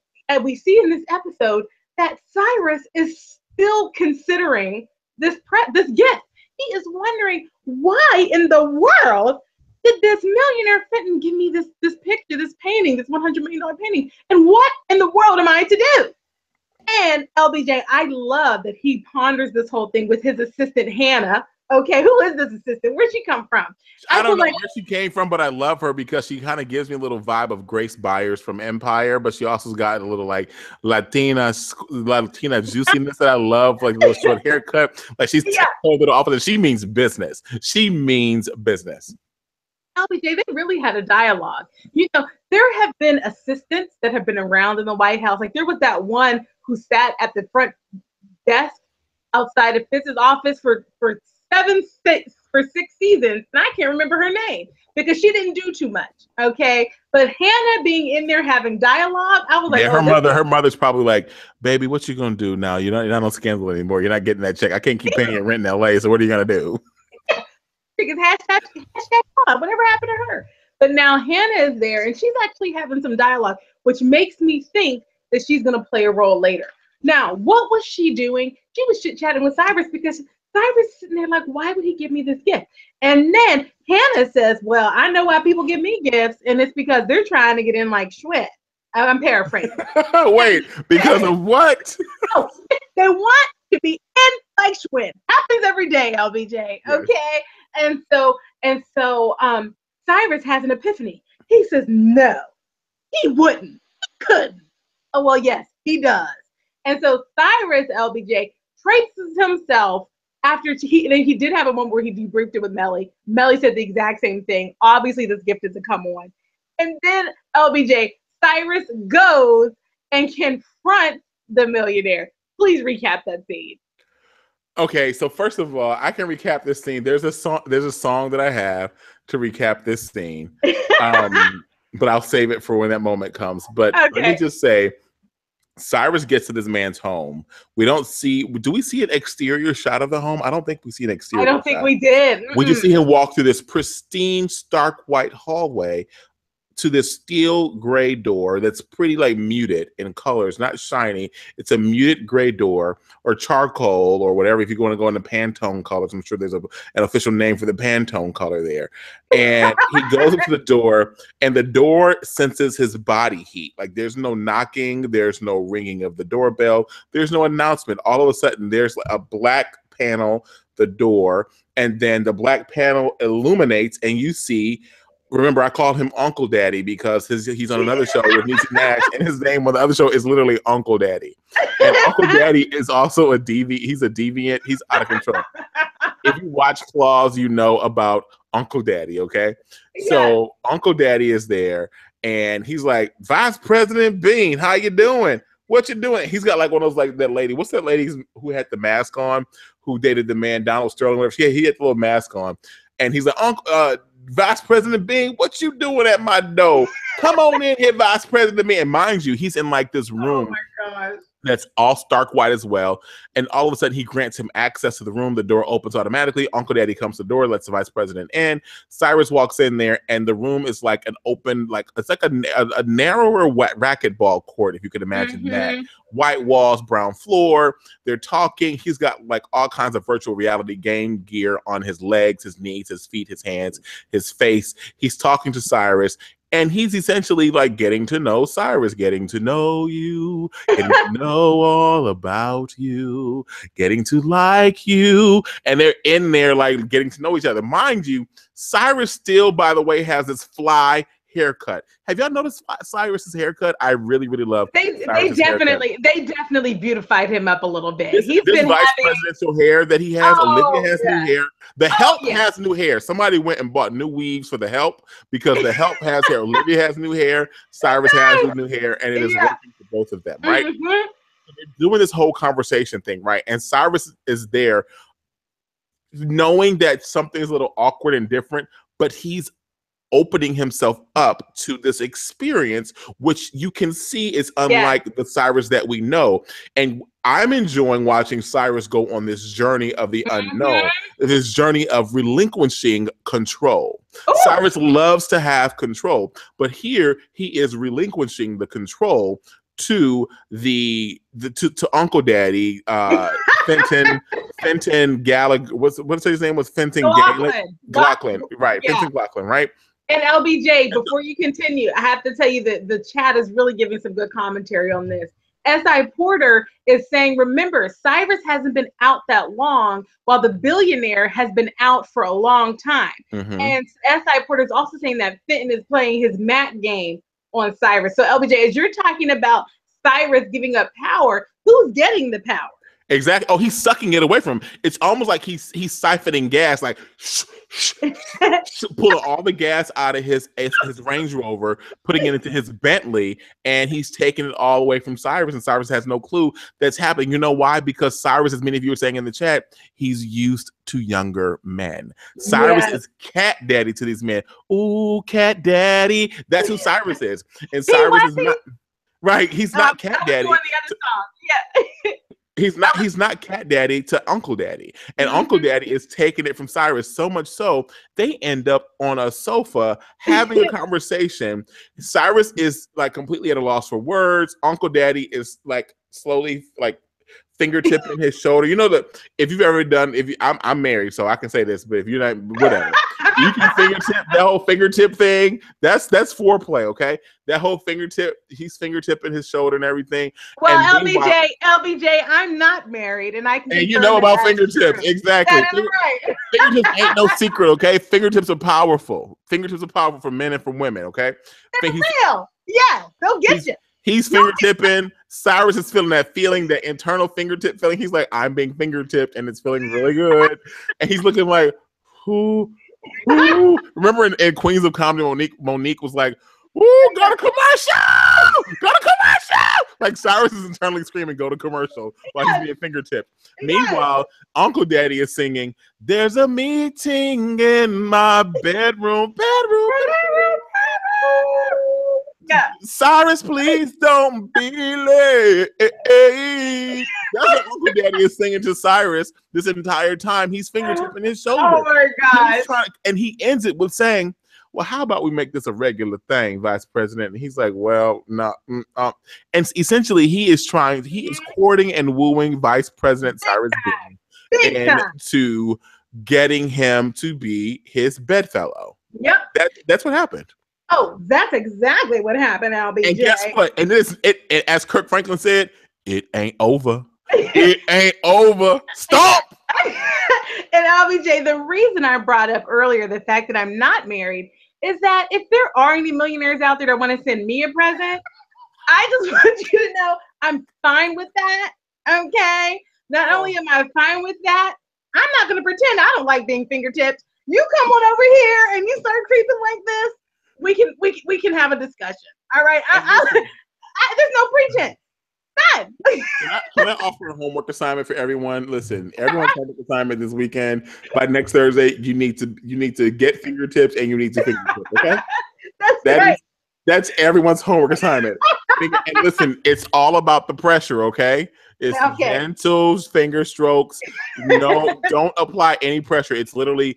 B: we see in this episode that Cyrus is still considering this gift. He is wondering, why in the world did this millionaire Fenton give me this picture, this painting, this $100 million painting? And what in the world am I to do? And LBJ, I love that he ponders this whole thing with his assistant, Hannah. Okay, who is this assistant? Where'd she come from?
A: I don't know where she came from, but I love her because she kind of gives me a little vibe of Grace Byers from Empire, but she also got a little like Latina juiciness that I love, like a little short haircut. Like she's a little off of it. She means business. She means business.
B: LBJ, they really had a dialogue. There have been assistants that have been around in the White House. Like there was that one who sat at the front desk outside of Fitz's office for 6 seasons, and I can't remember her name because she didn't do too much. Okay, but Hannah being in there having dialogue, I was like,
A: her mother's probably like, baby, what you gonna do now? You're not on Scandal anymore. You're not getting that check. I can't keep paying your rent in LA. So what are you gonna do?
B: Because hashtag whatever happened to her. But now Hannah is there, and she's actually having some dialogue, which makes me think that she's going to play a role later. Now, what was she doing? She was chit-chatting with Cyrus because Cyrus is sitting there like, why would he give me this gift? And then Hannah says, well, I know why people give me gifts, and it's because they're trying to get in like Schwinn. I'm paraphrasing.
A: Wait, because of what?
B: No, they want to be in like Schwinn. Happens every day, LBJ. Okay. Yes. And so Cyrus has an epiphany. He says, no, he wouldn't. He couldn't. Oh, well, yes, he does. And so Cyrus, LBJ, traces himself after he did have a moment where he debriefed it with Mellie. Mellie said the exact same thing. Obviously, this gift is a come on. And then LBJ, Cyrus goes and confronts the millionaire. Please recap that scene.
A: Okay, so first of all, I can recap this scene. There's a song that I have to recap this scene. But I'll save it for when that moment comes. But Let me just say, Cyrus gets to this man's home. Do we see an exterior shot of the home? I don't think we see an exterior
B: shot. I don't think we did.
A: We just see him walk through this pristine, stark white hallway to this steel gray door that's pretty like muted in colors, not shiny. It's a muted gray door or charcoal or whatever. If you want to go into Pantone colors, I'm sure there's an official name for the Pantone color there. And he goes into the door, and the door senses his body heat. Like there's no knocking, there's no ringing of the doorbell, there's no announcement. All of a sudden, there's a black panel, the door, and then the black panel illuminates, and you see. Remember, I called him Uncle Daddy because he's on another show with Niecy Nash, and his name on the other show is literally Uncle Daddy. And Uncle Daddy is also a deviant. He's a deviant. He's out of control. If you watch Claws, you know about Uncle Daddy, okay? Yeah. So Uncle Daddy is there, and he's like, Vice President Bean, how you doing? What you doing? He's got like one of those, like that lady. What's that lady who had the mask on, who dated the man, Donald Sterling, whatever? He had the little mask on. And he's like, Uncle, Vice President Bean, what you doing at my door? Come on in here, Vice President Bean. And mind you, he's in like this room. Oh my gosh. That's all stark white as well. And all of a sudden, he grants him access to the room. The door opens automatically. Uncle Daddy comes to the door, lets the vice president in. Cyrus walks in there, and the room is like an open, like it's like a narrower racquetball court, if you could imagine that. White walls, brown floor. They're talking. He's got like all kinds of virtual reality game gear on his legs, his knees, his feet, his hands, his face. He's talking to Cyrus. And he's essentially like getting to know Cyrus, getting to know you, getting to know all about you, getting to like you. And they're in there like getting to know each other. Mind you, Cyrus still, by the way, has this fly haircut. Have y'all noticed Cyrus's haircut? I really, really love.
B: They definitely beautified him up a little bit.
A: This vice presidential hair that he has. Olivia has new hair. The Help has new hair. Somebody went and bought new weaves for the Help because the Help has hair. Olivia has new hair. Cyrus has new hair, and it is working for both of them, right? They're doing this whole conversation thing, right? And Cyrus is there, knowing that something's a little awkward and different, but he's opening himself up to this experience, which you can see is unlike the Cyrus that we know. And I'm enjoying watching Cyrus go on this journey of the unknown, this journey of relinquishing control. Ooh. Cyrus loves to have control, but here he is relinquishing the control to to Uncle Daddy, Fenton Gallagher. What's his name? Was Fenton Glocklin, right? Yeah. Fenton Glocklin, right?
B: And LBJ, before you continue, I have to tell you that the chat is really giving some good commentary on this. S.I. Porter is saying, remember, Cyrus hasn't been out that long, while the billionaire has been out for a long time. And S.I. Porter is also saying that Fenton is playing his mat game on Cyrus. So LBJ, as you're talking about Cyrus giving up power, who's getting the power?
A: Exactly. Oh, he's sucking it away from him. It's almost like he's siphoning gas, like pulling all the gas out of his Range Rover, putting it into his Bentley, and he's taking it all away from Cyrus, and Cyrus has no clue that's happening. You know why? Because Cyrus, as many of you are saying in the chat, he's used to younger men. Cyrus is cat daddy to these men. Ooh, cat daddy. That's who Cyrus is. And Cyrus is not right. He's not cat daddy. He's not cat daddy to Uncle Daddy. And Uncle Daddy is taking it from Cyrus so much so they end up on a sofa having a conversation. Cyrus is like completely at a loss for words. Uncle Daddy is like slowly like fingertip in his shoulder. You know that if you've ever done, I'm married, so I can say this, but if you're not, whatever. You can fingertip that whole fingertip thing. That's foreplay, okay? That whole fingertip, he's fingertipping his shoulder and everything.
B: Well,
A: and
B: LBJ, I'm not married, and I can.
A: And you know about fingertips, exactly.
B: That is right.
A: Fingertips ain't no secret, okay? Fingertips are powerful. Fingertips are powerful for men and for women, okay?
B: They're real. Yeah, they'll get you.
A: He's fingertipping. Cyrus is feeling that feeling, that internal fingertip feeling. He's like, I'm being fingertipped, and it's feeling really good. And he's looking like, who? Remember in Queens of Comedy, Monique was like, "Ooh, go to commercial! Go to commercial!" Like Cyrus is internally screaming, "Go to commercial!" while he's being fingertipped. Meanwhile, Uncle Daddy is singing, "There's a meeting in my bedroom." Yeah. Cyrus, please don't be late. That's what Uncle Daddy is singing to Cyrus this entire time. He's fingertipping his shoulder.
B: Oh my God.
A: And he ends it with saying, well, how about we make this a regular thing, Vice President? And he's like, well, no. And essentially he is courting and wooing Vice President Cyrus Bean into getting him to be his bedfellow.
B: Yep.
A: That's what happened.
B: Oh, that's exactly what happened, LBJ.
A: And guess what? And it as Kirk Franklin said, it ain't over. It ain't over. Stop.
B: And LBJ, the reason I brought up earlier the fact that I'm not married is that if there are any millionaires out there that want to send me a present, I just want you to know I'm fine with that. Okay. Not only am I fine with that, I'm not going to pretend I don't like being fingertipped. You come on over here and you start creeping like this. We can have a discussion. All right. There's no pretense. Fine.
A: Can I offer a homework assignment for everyone? Listen, everyone's homework assignment this weekend. By next Thursday, you need to get fingertips and you need to fingertip. Okay. That's everyone's homework assignment. And listen, it's all about the pressure. Okay. It's gentle finger strokes. No, don't apply any pressure. It's literally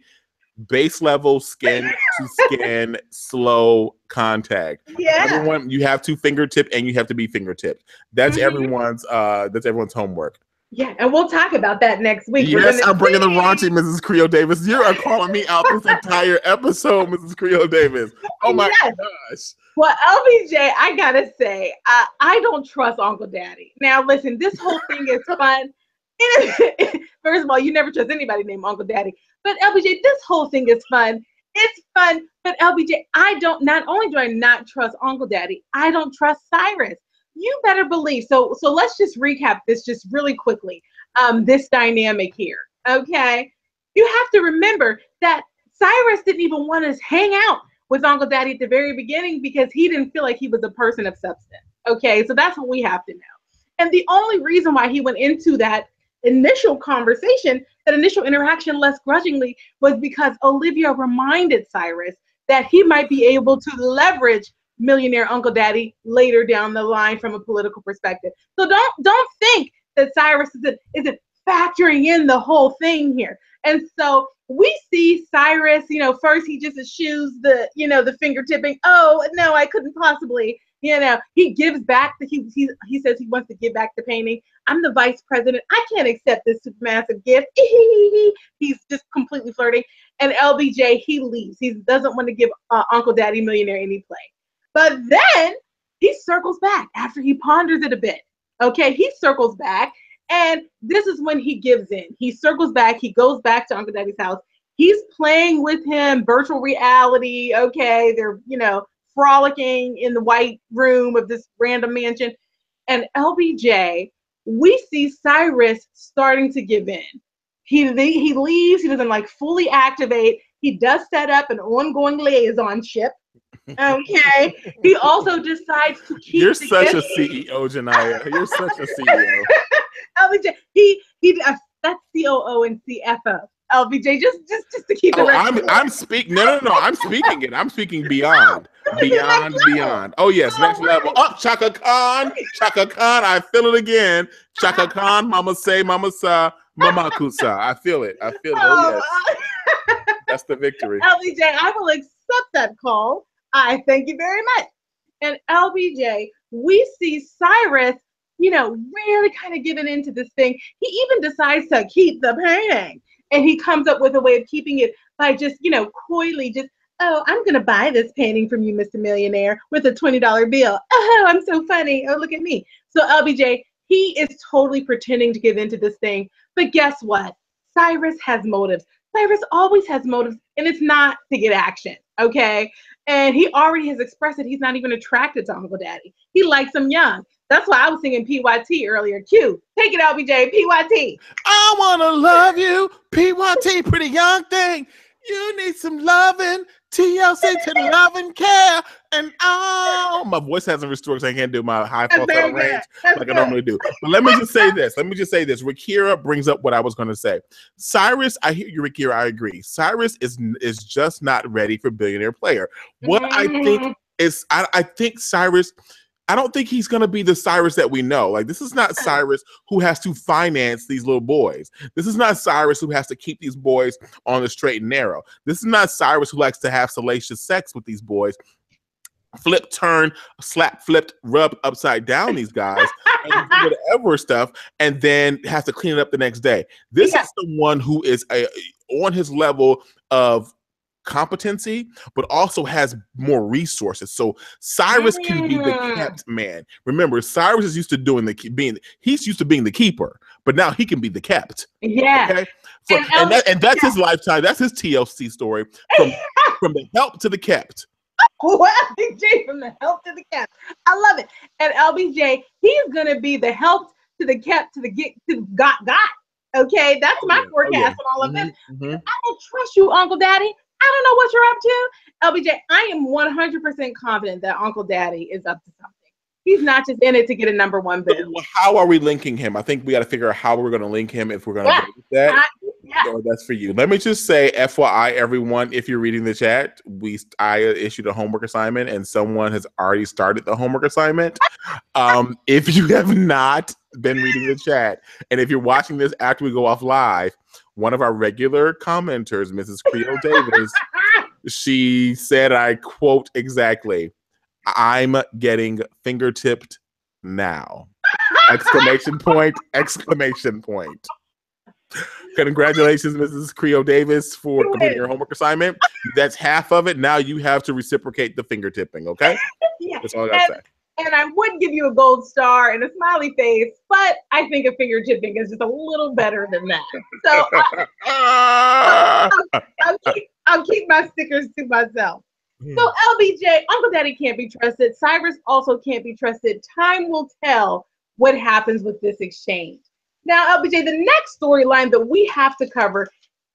A: base level, skin to skin, slow contact. Yeah. Everyone, you have to fingertip and you have to be fingertipped. That's everyone's homework.
B: Yeah, and we'll talk about that next week.
A: Yes, I'm bringing the raunchy Mrs. Creole Davis. You are calling me out this entire episode, Mrs. Creole Davis. Oh my gosh.
B: Well, LBJ, I gotta say, I don't trust Uncle Daddy. Now, listen, this whole thing is fun. First of all, you never trust anybody named Uncle Daddy. But LBJ, this whole thing is fun. It's fun. But LBJ, not only do I not trust Uncle Daddy, I don't trust Cyrus. You better believe. So let's just recap this just really quickly. This dynamic here. Okay. You have to remember that Cyrus didn't even want to hang out with Uncle Daddy at the very beginning because he didn't feel like he was a person of substance. Okay. So that's what we have to know. And the only reason why he went into that initial conversation, that initial interaction less grudgingly, was because Olivia reminded Cyrus that he might be able to leverage millionaire Uncle Daddy later down the line from a political perspective. So don't think that Cyrus isn't factoring in the whole thing here. And so we see Cyrus, first he just eschews the fingertipping. Oh no, I couldn't possibly. He gives back. He says he wants to give back the painting. I'm the vice president. I can't accept this massive gift. He's just completely flirting. And LBJ, he leaves. He doesn't want to give Uncle Daddy Millionaire any play. But then he circles back after he ponders it a bit. Okay, he circles back. And this is when he gives in. He circles back. He goes back to Uncle Daddy's house. He's playing with him, virtual reality. Okay, they're, frolicking in the white room of this random mansion. And LBJ, we see Cyrus starting to give in. He leaves. He doesn't fully activate. He does set up an ongoing liaisonship. Okay. He also decides to keep.
A: You're such a CEO, Janaya. You're such a CEO.
B: LBJ, that's COO and CFO. LBJ, just to keep it.
A: I'm speaking. No. I'm speaking it. I'm speaking beyond. Beyond, beyond. Oh yes, next level. Up, Chaka Khan. Chaka Khan. I feel it again. Chaka Khan. Mama say, Mama sa, Mama kusa. I feel it. I feel it. Oh yes. That's the victory.
B: LBJ, I will accept that call. I thank you very much. And LBJ, we see Cyrus, really kind of giving into this thing. He even decides to keep the painting. And he comes up with a way of keeping it by just, coyly just, oh, I'm going to buy this painting from you, Mr. Millionaire, with a $20 bill. Oh, I'm so funny. Oh, look at me. So LBJ, he is totally pretending to give into this thing. But guess what? Cyrus has motives. Cyrus always has motives, and it's not to get action, okay? And he already has expressed that he's not even attracted to Uncle Daddy. He likes him young. That's why I was singing PYT earlier. Q, take it, LBJ, PYT.
A: I want to love you, PYT, pretty young thing. You need some loving, TLC to love and care. And my voice hasn't restored, so I can't do my high falsetto range like I normally do. But let me just say this. Rakira brings up what I was going to say. Cyrus, I hear you, Rakira. I agree. Cyrus is just not ready for billionaire player. What I think is, I think Cyrus, I don't think he's going to be the Cyrus that we know. Like, this is not Cyrus who has to finance these little boys. This is not Cyrus who has to keep these boys on the straight and narrow. This is not Cyrus who likes to have salacious sex with these boys. Flip, turn, slap, flipped, rub upside down these guys, and do whatever stuff, and then has to clean it up the next day. This is someone who is on his level of competency, but also has more resources. So Cyrus can be the kept man. Remember, Cyrus is used to he's used to being the keeper, but now he can be the kept.
B: Yeah.
A: Okay? And that's his lifetime. That's his TLC story from the help to the kept.
B: Well, LBJ, from the help to the kept. I love it. And LBJ, he's gonna be the help to the kept to the get to got. Okay, that's my forecast on all of this. I don't trust you, Uncle Daddy. I don't know what you're up to. LBJ, I am 100% confident that Uncle Daddy is up to something. He's not just in it to get a number one boo.
A: So how are we linking him? I think we got to figure out how we're going to link him if we're going to do that. So that's for you. Let me just say, FYI, everyone, if you're reading the chat, I issued a homework assignment and someone has already started the homework assignment. If you have not been reading the chat, and if you're watching this after we go off live, one of our regular commenters, Mrs. Creole Davis, she said, I quote exactly, "I'm getting fingertipped now." Exclamation point, exclamation point. Congratulations, Mrs. Creole Davis, for completing your homework assignment. That's half of it. Now you have to reciprocate the fingertipping, okay? That's all I got to say.
B: And I would give you a gold star and a smiley face, but I think a finger tipping is just a little better than that. So I'll keep my stickers to myself. So LBJ, Uncle Daddy can't be trusted. Cyrus also can't be trusted. Time will tell what happens with this exchange. Now, LBJ, the next storyline that we have to cover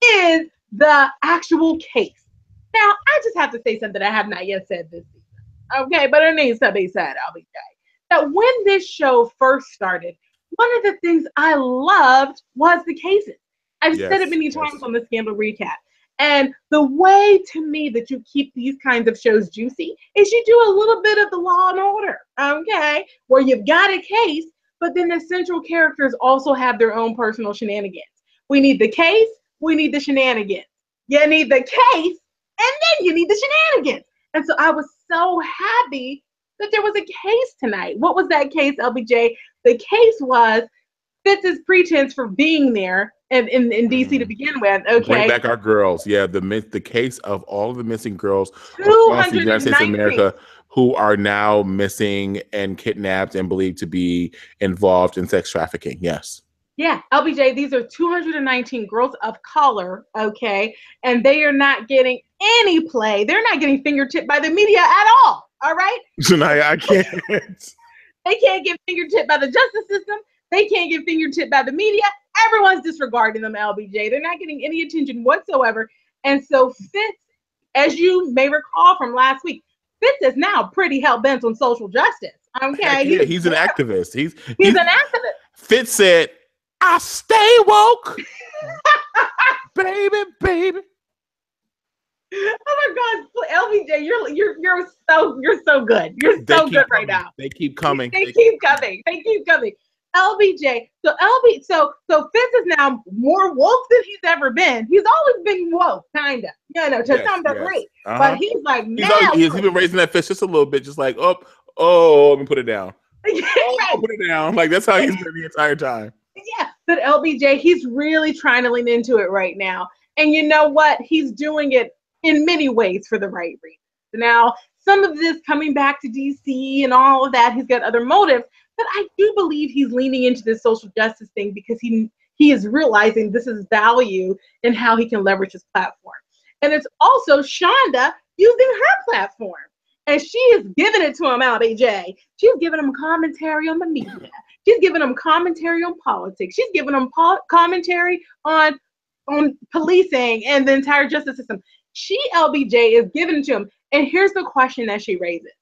B: is the actual case. Now, I just have to say something I have not yet said this season. Okay, but it needs to be said, LBJ. That when this show first started, one of the things I loved was the cases. I've said it many times on the Scandal recap. And the way to me that you keep these kinds of shows juicy is you do a little bit of the Law and Order, okay? Where you've got a case, but then the central characters also have their own personal shenanigans. We need the case, we need the shenanigans. You need the case, and then you need the shenanigans. And so I was so happy that there was a case tonight. What was that case, LBJ? The case was Fitz's pretense for being there in DC to begin with. Okay,
A: bring back our girls. Yeah, the case of all of the missing girls across the United States of America who are now missing and kidnapped and believed to be involved in sex trafficking. Yes.
B: Yeah, LBJ, these are 219 girls of color, okay? And they are not getting any play. They're not getting fingertipped by the media at all right?
A: Janaya, I can't.
B: They can't get fingertipped by the justice system. They can't get fingertipped by the media. Everyone's disregarding them, LBJ. They're not getting any attention whatsoever. And so Fitz, as you may recall from last week, Fitz is now pretty hell-bent on social justice, okay?
A: Yeah, he's an activist. He's
B: an activist.
A: Fitz said, I stay woke. Baby.
B: Oh my God, LBJ, you're so good. You're so good right now.
A: They keep coming.
B: They keep coming. They keep coming. LBJ. So Fitz is now more woke than he's ever been. He's always been woke, kinda. To some degree. But he's like,
A: he's been raising that fist just a little bit, just like, oh, let me put it down. Oh, put it down. Like that's how he's been the entire time.
B: Yeah, but LBJ, he's really trying to lean into it right now. And you know what? He's doing it in many ways for the right reasons. Now, some of this coming back to DC and all of that, he's got other motives. But I do believe he's leaning into this social justice thing because he is realizing this is value in how he can leverage his platform. And it's also Shonda using her platform. And she is giving it to him, LBJ. She's giving him commentary on the media. She's giving him commentary on politics. She's giving him commentary on policing and the entire justice system. LBJ is giving it to him. And here's the question that she raises.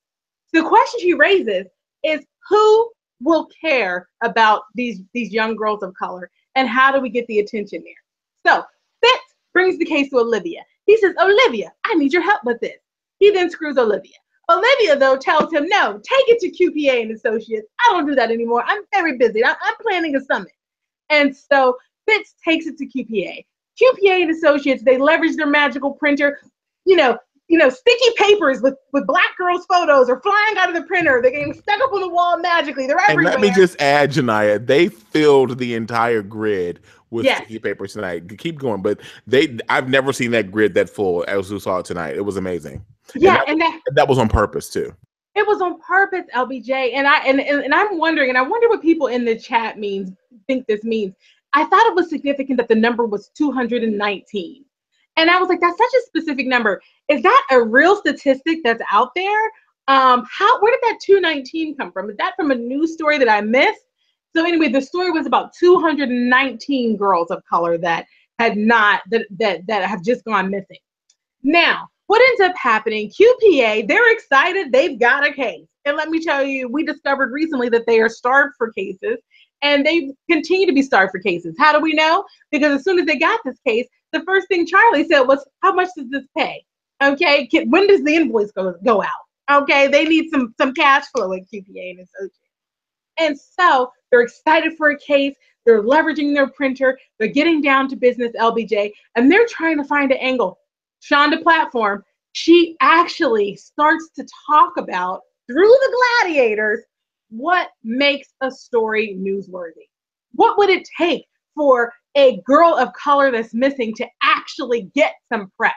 B: The question she raises is who will care about these young girls of color, and how do we get the attention there? So Fitz brings the case to Olivia. He says, Olivia, I need your help with this. He then screws Olivia. Olivia, though, tells him, no, take it to QPA and Associates. I don't do that anymore. I'm very busy. I'm planning a summit. And so Fitz takes it to QPA. QPA and Associates, they leverage their magical printer. Sticky papers with black girls' photos are flying out of the printer. They're getting stuck up on the wall magically. They're everywhere.
A: And let me just add, Janiyah, they filled the entire grid with sticky papers tonight. Keep going, but I've never seen that grid that full as we saw it tonight. It was amazing.
B: Yeah,
A: and that was on purpose too.
B: It was on purpose, LBJ. And I'm wondering, and I wonder what people in the chat think this means. I thought it was significant that the number was 219. And I was like, that's such a specific number. Is that a real statistic that's out there? Where did that 219 come from? Is that from a news story that I missed? So anyway, the story was about 219 girls of color that have just gone missing. Now, what ends up happening, QPA, they're excited, they've got a case. And let me tell you, we discovered recently that they are starved for cases, and they continue to be starved for cases. How do we know? Because as soon as they got this case, the first thing Charlie said was, how much does this pay? Okay, when does the invoice go out? Okay, they need some cash flow at QPA and Associates. And so they're excited for a case. They're leveraging their printer. They're getting down to business, LBJ, and they're trying to find an angle. Shonda Platform, she actually starts to talk about, through the gladiators, what makes a story newsworthy. What would it take for a girl of color that's missing to actually get some press?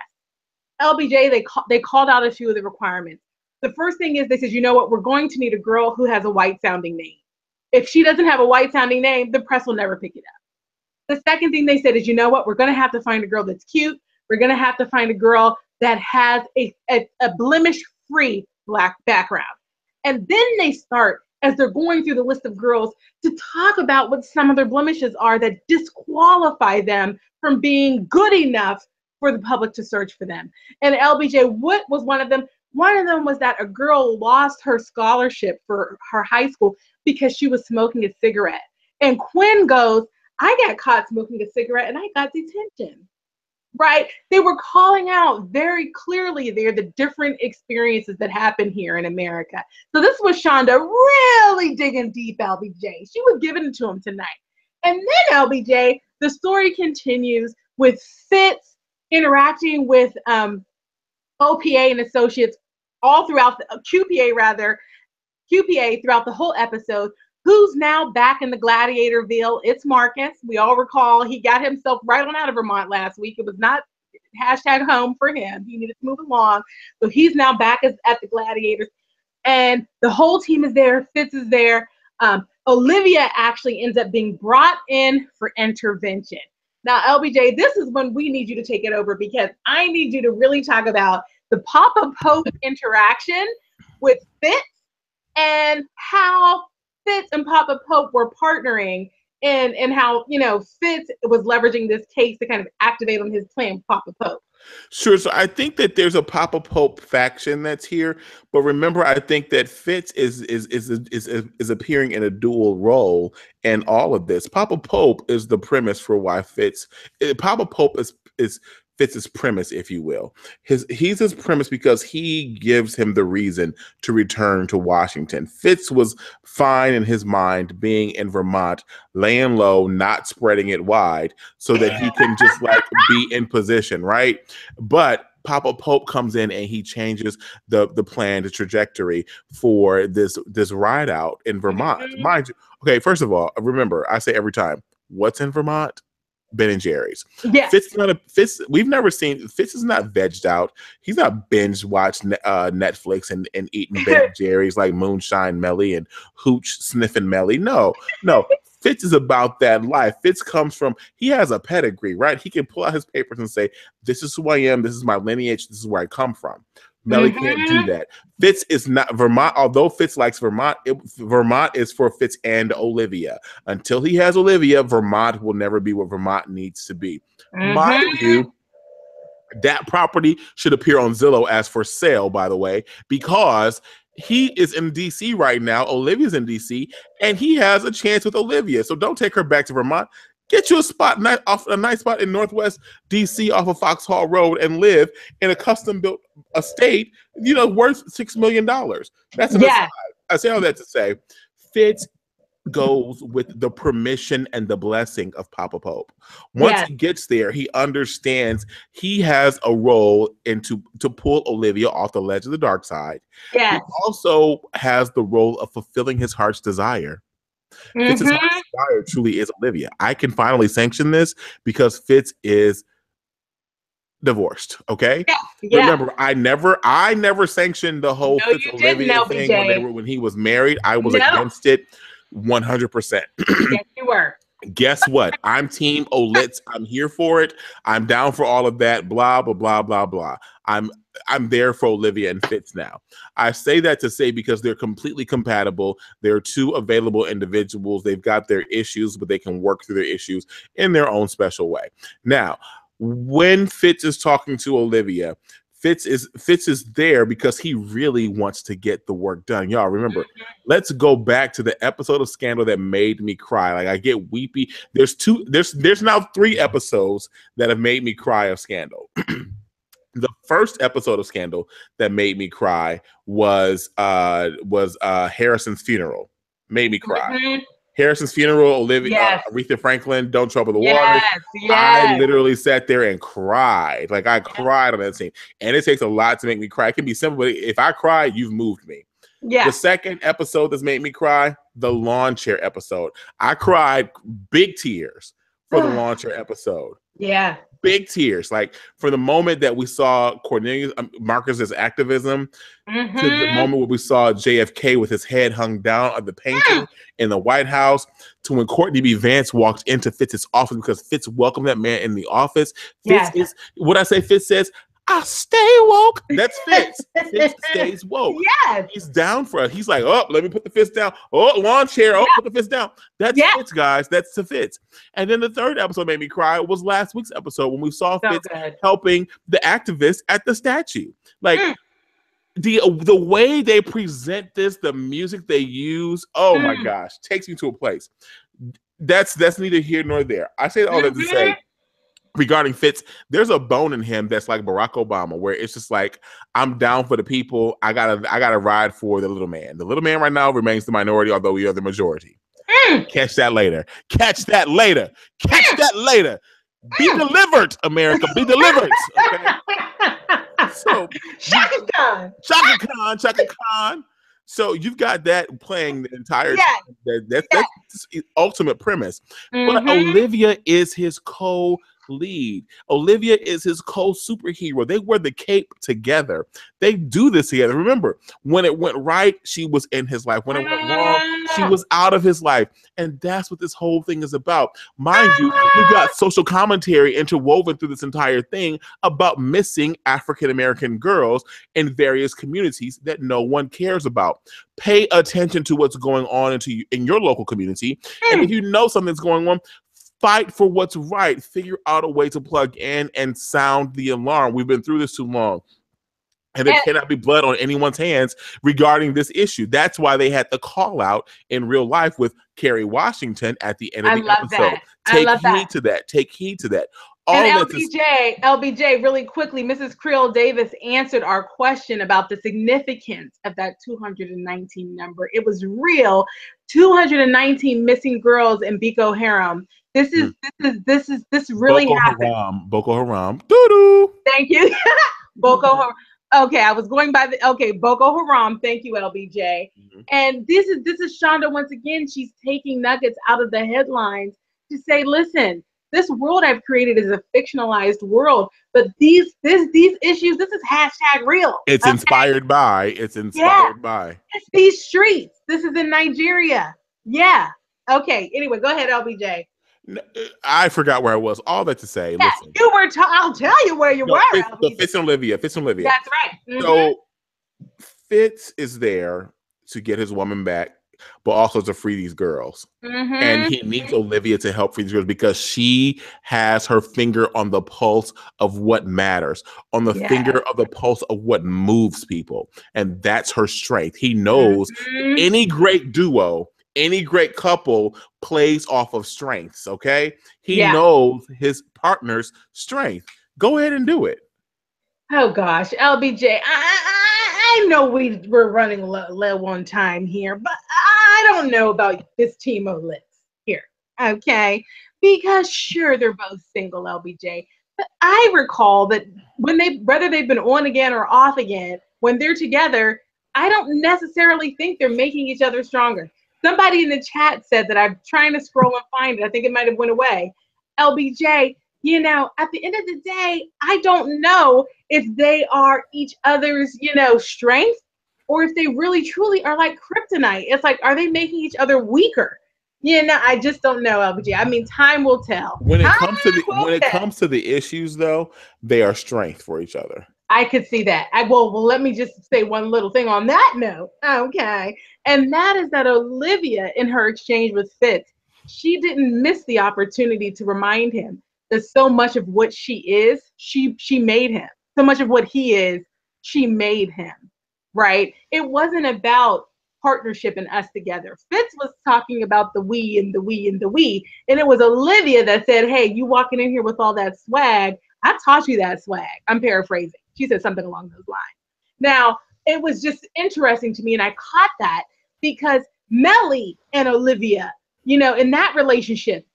B: LBJ, they called out a few of the requirements. The first thing is they said, you know what, we're going to need a girl who has a white sounding name. If she doesn't have a white sounding name, the press will never pick it up. The second thing they said is, you know what, we're going to have to find a girl that's cute. We're going to have to find a girl that has a blemish-free black background. And then they start, as they're going through the list of girls, to talk about what some of their blemishes are that disqualify them from being good enough for the public to search for them. And LBJ, what was one of them? One of them was that a girl lost her scholarship for her high school because she was smoking a cigarette. And Quinn goes, I got caught smoking a cigarette and I got detention. Right? They were calling out very clearly there the different experiences that happen here in America. So this was Shonda really digging deep, LBJ. She was giving it to him tonight. And then LBJ, the story continues with Fitz interacting with OPA and Associates all throughout QPA throughout the whole episode. Who's now back in the Gladiatorville? It's Marcus. We all recall he got himself right on out of Vermont last week. It was not #home for him. He needed to move along. So he's now back at the Gladiators. And the whole team is there. Fitz is there. Olivia actually ends up being brought in for intervention. Now, LBJ, this is when we need you to take it over, because I need you to really talk about the Papa Pope interaction with Fitz and how Fitz and Papa Pope were partnering, and how, Fitz was leveraging this case to kind of activate on his plan, Papa Pope.
A: Sure. So I think that there's a Papa Pope faction that's here, but remember, I think that Fitz is appearing in a dual role in all of this. Papa Pope is the premise for why Papa Pope is Fitz's premise, if you will. He's his premise because he gives him the reason to return to Washington. Fitz was fine in his mind being in Vermont, laying low, not spreading it wide, so that he can just like be in position, right? But Papa Pope comes in and he changes the plan, the trajectory for this ride out in Vermont. Mind you, okay, first of all, remember, I say every time, what's in Vermont? Ben and Jerry's.
B: Yeah.
A: Fitz. We've never seen Fitz is not vegged out. He's not binge watched Netflix and eating Ben and Jerry's like moonshine Mellie and hooch sniffing Mellie. No. Fitz is about that life. Fitz comes from, he has a pedigree, right? He can pull out his papers and say, this is who I am. This is my lineage. This is where I come from. Mellie can't do that. Fitz is not Vermont. Although Fitz likes Vermont, Vermont is for Fitz and Olivia. Until he has Olivia, Vermont will never be what Vermont needs to be. Mind you, that property should appear on Zillow as for sale, by the way, because he is in DC right now. Olivia's in DC, and he has a chance with Olivia. So don't take her back to Vermont. Get you a nice spot in Northwest DC off of Foxhall Road and live in a custom-built estate, worth $6 million. That's an aside. I say all that to say, Fitz goes with the permission and the blessing of Papa Pope. Once he gets there, he understands he has a role to pull Olivia off the ledge of the dark side. He also has the role of fulfilling his heart's desire. Fitz's heart's desire truly is Olivia. I can finally sanction this because Fitz is divorced. Okay. Remember, I never sanctioned the whole Fitz Olivia thing when he was married. I was against it 100%.
B: Yes, you were.
A: Guess what? I'm team Olitz. I'm here for it. I'm down for all of that. Blah blah blah blah blah. I'm there for Olivia and Fitz now. I say that to say because they're completely compatible. They're two available individuals. They've got their issues, but they can work through their issues in their own special way. Now, when Fitz is talking to Olivia, Fitz is there because he really wants to get the work done. Y'all remember, let's go back to the episode of Scandal that made me cry. Like, I get weepy. There's now 3 episodes that have made me cry of Scandal. The first episode of Scandal that made me cry was Harrison's funeral. Made me cry. Harrison's funeral, Olivia, Aretha Franklin, Don't Trouble the Waters. I literally sat there and cried. Like, I cried on that scene. And it takes a lot to make me cry. It can be simple, but if I cry, you've moved me. The second episode that's made me cry, the lawn chair episode. I cried big tears for the lawn chair episode. Big tears, like from the moment that we saw Cornelius Marcus's activism to the moment where we saw JFK with his head hung down on the painting in the White House, to when Courtney B. Vance walked into Fitz's office because Fitz welcomed that man in the office. Fitz is what I say. Fitz says, I stay woke. That's Fitz. Fitz stays woke. He's down for it. He's like, oh, let me put the fist down. Oh, lawn chair. Oh, put the fist down. That's Fitz, guys. That's the Fitz. And then the third episode made me cry. It was last week's episode when we saw Fitz helping the activists at the statue. Like, the way they present this, the music they use, oh my gosh, takes me to a place. That's neither here nor there. I say all that to say, regarding Fitz, there's a bone in him that's like Barack Obama, where it's just like, I'm down for the people. I gotta ride for the little man. The little man right now remains the minority, although we are the majority. Catch that later. Catch that later. Catch that later. Be delivered, America. Be delivered. Okay. So
B: Chaka Khan.
A: Chaka Khan. So you've got that playing the entire time. That's the ultimate premise. But Olivia is his co-lead. Olivia is his co-superhero. They wear the cape together. They do this together. Remember, when it went right, she was in his life. When it went wrong, she was out of his life. And that's what this whole thing is about. Mind you, we've got social commentary interwoven through this entire thing about missing African-American girls in various communities that no one cares about. Pay attention to what's going on in your local community. And if you know something's going on, fight for what's right. Figure out a way to plug in and sound the alarm. We've been through this too long. And there cannot be blood on anyone's hands regarding this issue. That's why they had the call out in real life with Kerry Washington at the end of the episode. Take heed to that. Take heed to that.
B: And
A: All this
B: LBJ, really quickly, Mrs. Creole Davis answered our question about the significance of that 219 number. It was real. 219 missing girls in Boko Haram. This really
A: Boko
B: happened.
A: Haram. Boko Haram. Doo-doo.
B: Thank you. Boko Haram. Okay, I was going by Boko Haram. Thank you, LBJ.
A: Mhm.
B: And this is Shonda once again. She's taking nuggets out of the headlines to say, listen, this world I've created is a fictionalized world, but these issues, this is hashtag real.
A: It's inspired by. It's inspired by.
B: It's these streets. This is in Nigeria. Yeah. Okay. Anyway, go ahead, LBJ.
A: I forgot where I was. All that to say,
B: Yeah,
A: listen.
B: you were. I'll tell you where you were.
A: Fitz and Olivia. Fitz and Olivia.
B: That's right. Mm-hmm.
A: So Fitz is there to get his woman back, but also to free these girls.
B: Mm-hmm.
A: And he needs Olivia to help free these girls because she has her finger on the pulse of what matters, on the finger of the pulse of what moves people. And that's her strength. He knows any great duo, any great couple plays off of strengths, okay? He knows his partner's strength. Go ahead and do it.
B: Oh, gosh. LBJ, I know we're running low on time here, but I don't know about this team of lists here, okay? Because sure, they're both single, LBJ, but I recall that whether they've been on again or off again, when they're together, I don't necessarily think they're making each other stronger. Somebody in the chat said that I'm trying to scroll and find it. I think it might have went away. LBJ, you know, at the end of the day, I don't know if they are each other's, strength, or if they really truly are like kryptonite. It's like, are they making each other weaker? I just don't know, LBJ. I mean, time will tell.
A: When it comes to the issues, though, they are strength for each other.
B: I could see that. Well, let me just say one little thing on that note. Okay. And that is that Olivia, in her exchange with Fitz, she didn't miss the opportunity to remind him that so much of what she is, she made him. So much of what he is, she made him, right? It wasn't about partnership and us together. Fitz was talking about the we and the we and the we. And it was Olivia that said, hey, you walking in here with all that swag, I taught you that swag. I'm paraphrasing. She said something along those lines. Now, it was just interesting to me, and I caught that because Mellie and Olivia, in that relationship,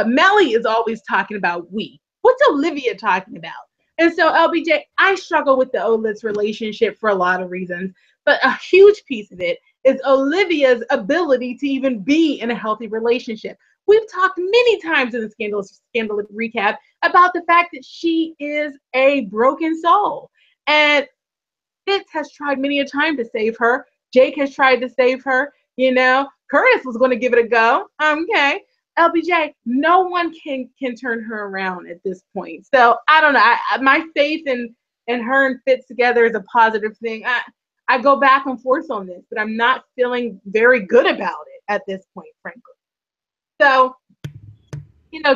B: Mellie is always talking about we. What's Olivia talking about? And so, LBJ, I struggle with the Oliv's relationship for a lot of reasons, but a huge piece of it is Olivia's ability to even be in a healthy relationship. We've talked many times in the Scandalous recap about the fact that she is a broken soul. And Fitz has tried many a time to save her. Jake has tried to save her. Curtis was going to give it a go. Okay. LBJ, no one can turn her around at this point. So I don't know. My faith in her and Fitz together is a positive thing. I go back and forth on this, but I'm not feeling very good about it at this point, frankly. So,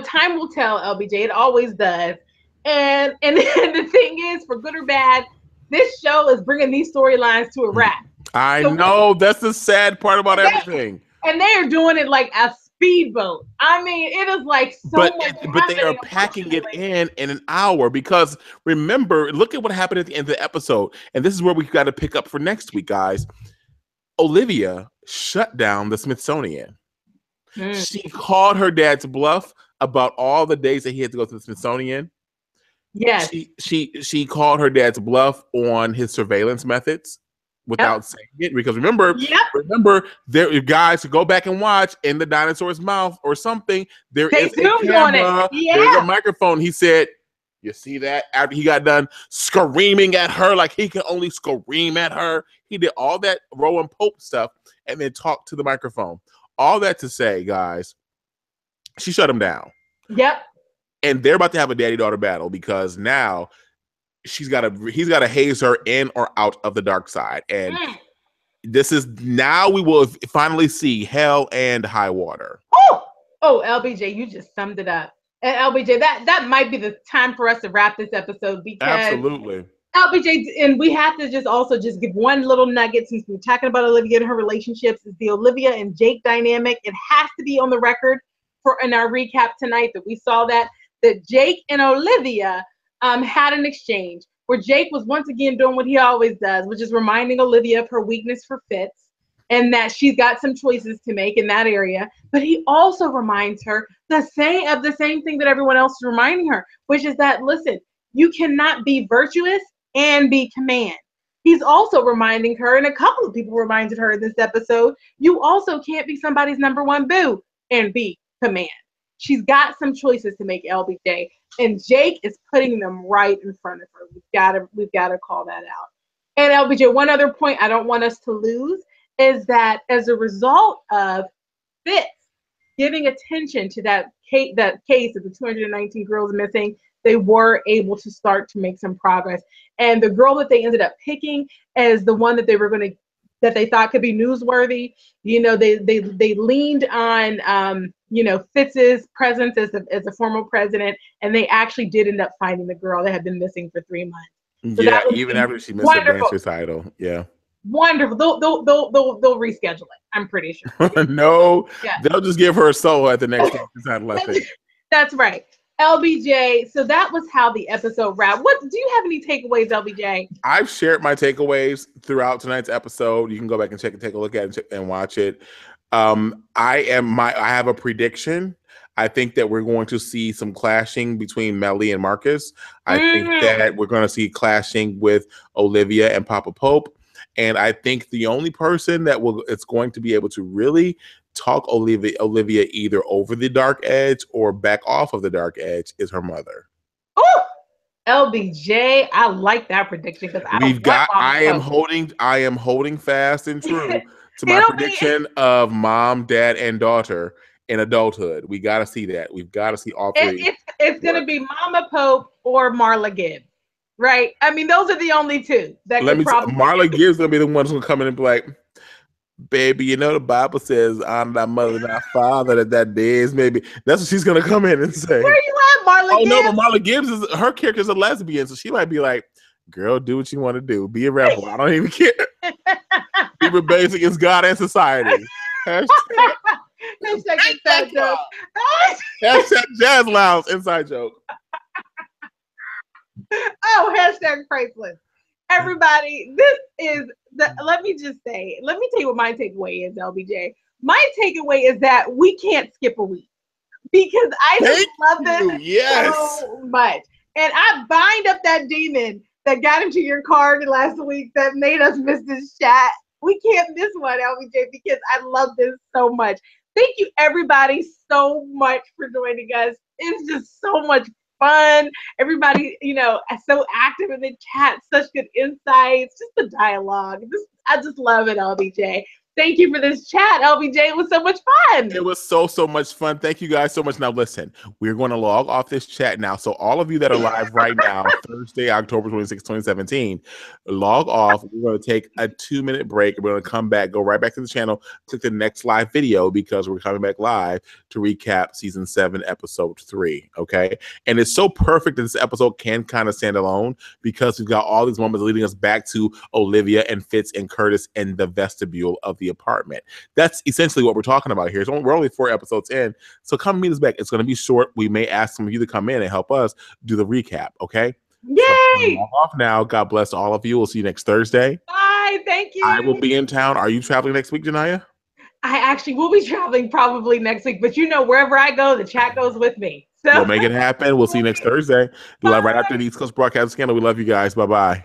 B: time will tell, LBJ. It always does. And the thing is, for good or bad, this show is bringing these storylines to a wrap.
A: I know. That's the sad part about everything.
B: And they are doing it like a speedboat. I mean, it is like much.
A: But they are packing it in an hour because remember, look at what happened at the end of the episode. And this is where we got to pick up for next week, guys. Olivia shut down the Smithsonian. She called her dad's bluff about all the days that he had to go to the Smithsonian.
B: Yes.
A: She called her dad's bluff on his surveillance methods without saying it. Because remember, there guys to go back and watch in the dinosaur's mouth or something. There is a camera. There's a microphone. He said, you see that? After he got done screaming at her like he can only scream at her. He did all that Rowan Pope stuff and then talked to the microphone. All that to say, guys, she shut him down.
B: Yep.
A: And they're about to have a daddy-daughter battle because now he's got to haze her in or out of the dark side. And this is now we will finally see hell and high water.
B: Oh, LBJ, you just summed it up. And LBJ, that might be the time for us to wrap this episode because
A: absolutely.
B: LBJ, and we have to just give one little nugget since we're talking about Olivia and her relationships is the Olivia and Jake dynamic. It has to be on the record in our recap tonight that we saw that that Jake and Olivia had an exchange where Jake was once again doing what he always does, which is reminding Olivia of her weakness for Fitz and that she's got some choices to make in that area. But he also reminds her the same thing that everyone else is reminding her, which is that, listen, you cannot be virtuous and be command. He's also reminding her, and a couple of people reminded her in this episode, you also can't be somebody's number one boo and be command. She's got some choices to make, LBJ, and Jake is putting them right in front of her. We've got to call that out. And LBJ, one other point I don't want us to lose is that as a result of Fitz giving attention to that case of the 219 girls missing, they were able to start to make some progress. And the girl that they ended up picking as the one that they thought could be newsworthy, they leaned on Fitz's presence as a former president, and they actually did end up finding the girl that had been missing for 3 months. So
A: even after she missed her dance recital. Yeah.
B: Wonderful. They'll reschedule it, I'm pretty sure.
A: No, yeah. They'll just give her a solo at the next recital, I think.
B: That's right. LBJ, so that was how the episode wrapped. What do you have any takeaways, LBJ?
A: I've shared my takeaways throughout tonight's episode. You can go back and take a look at it and watch it. I have a prediction. I think that we're going to see some clashing between Mellie and Marcus. I think that we're going to see clashing with Olivia and Papa Pope. And I think the only person that it's going to be able to really talk Olivia either over the dark edge or back off of the dark edge is her mother.
B: Oh, LBJ, I like that prediction because
A: I am holding fast and true to my prediction of mom, dad, and daughter in adulthood. We got to see that. We've got to see all three.
B: It's going to be Mama Pope or Marla Gibbs. Right. I mean, those are the only two that
A: Marla Gibbs gonna be the one who's gonna come in and be like, baby, the Bible says honor thy mother and thy father, that is maybe. That's what she's gonna come in and say.
B: Where you at, Marla Gibbs?
A: No, but Marla Gibbs her character's a lesbian, so she might be like, girl, do what you want to do. Be a rebel. I don't even care. Be rebellious against God and society. Hashtag
B: inside joke.
A: Hashtag Jazz Lounge inside joke.
B: Oh, hashtag priceless. Everybody, let me tell you what my takeaway is, LBJ. My takeaway is that we can't skip a week because I just love this so much. And I bind up that demon that got into your card last week that made us miss this chat. We can't miss one, LBJ, because I love this so much. Thank you, everybody, so much for joining us. It's just so much fun. Everybody, so active in the chat, such good insights, just the dialogue. I just love it, LBJ. Thank you for this chat, LBJ. It was so much fun.
A: It was so much fun. Thank you guys so much. Now, listen, we're going to log off this chat now. So all of you that are live right now, Thursday, October 26, 2017, log off. We're going to take a 2-minute break. We're going to come back, go right back to the channel, click the next live video because we're coming back live to recap season 7, episode 3. Okay. And it's so perfect that this episode can kind of stand alone because we've got all these moments leading us back to Olivia and Fitz and Curtis in the vestibule of the apartment. That's essentially what we're talking about here. We're only 4 episodes in, so come meet us back. It's going to be short. We may ask some of you to come in and help us do the recap. Okay.
B: Yay!
A: So off now. God bless all of you. We'll see you next Thursday.
B: Bye. Thank you.
A: I will be in town. Are you traveling next week, Janiyah?
B: I actually will be traveling probably next week, but wherever I go, the chat goes with me. So
A: we'll make it happen. We'll see you next Thursday. Right after the East Coast broadcast scandal. We love you guys. Bye-bye.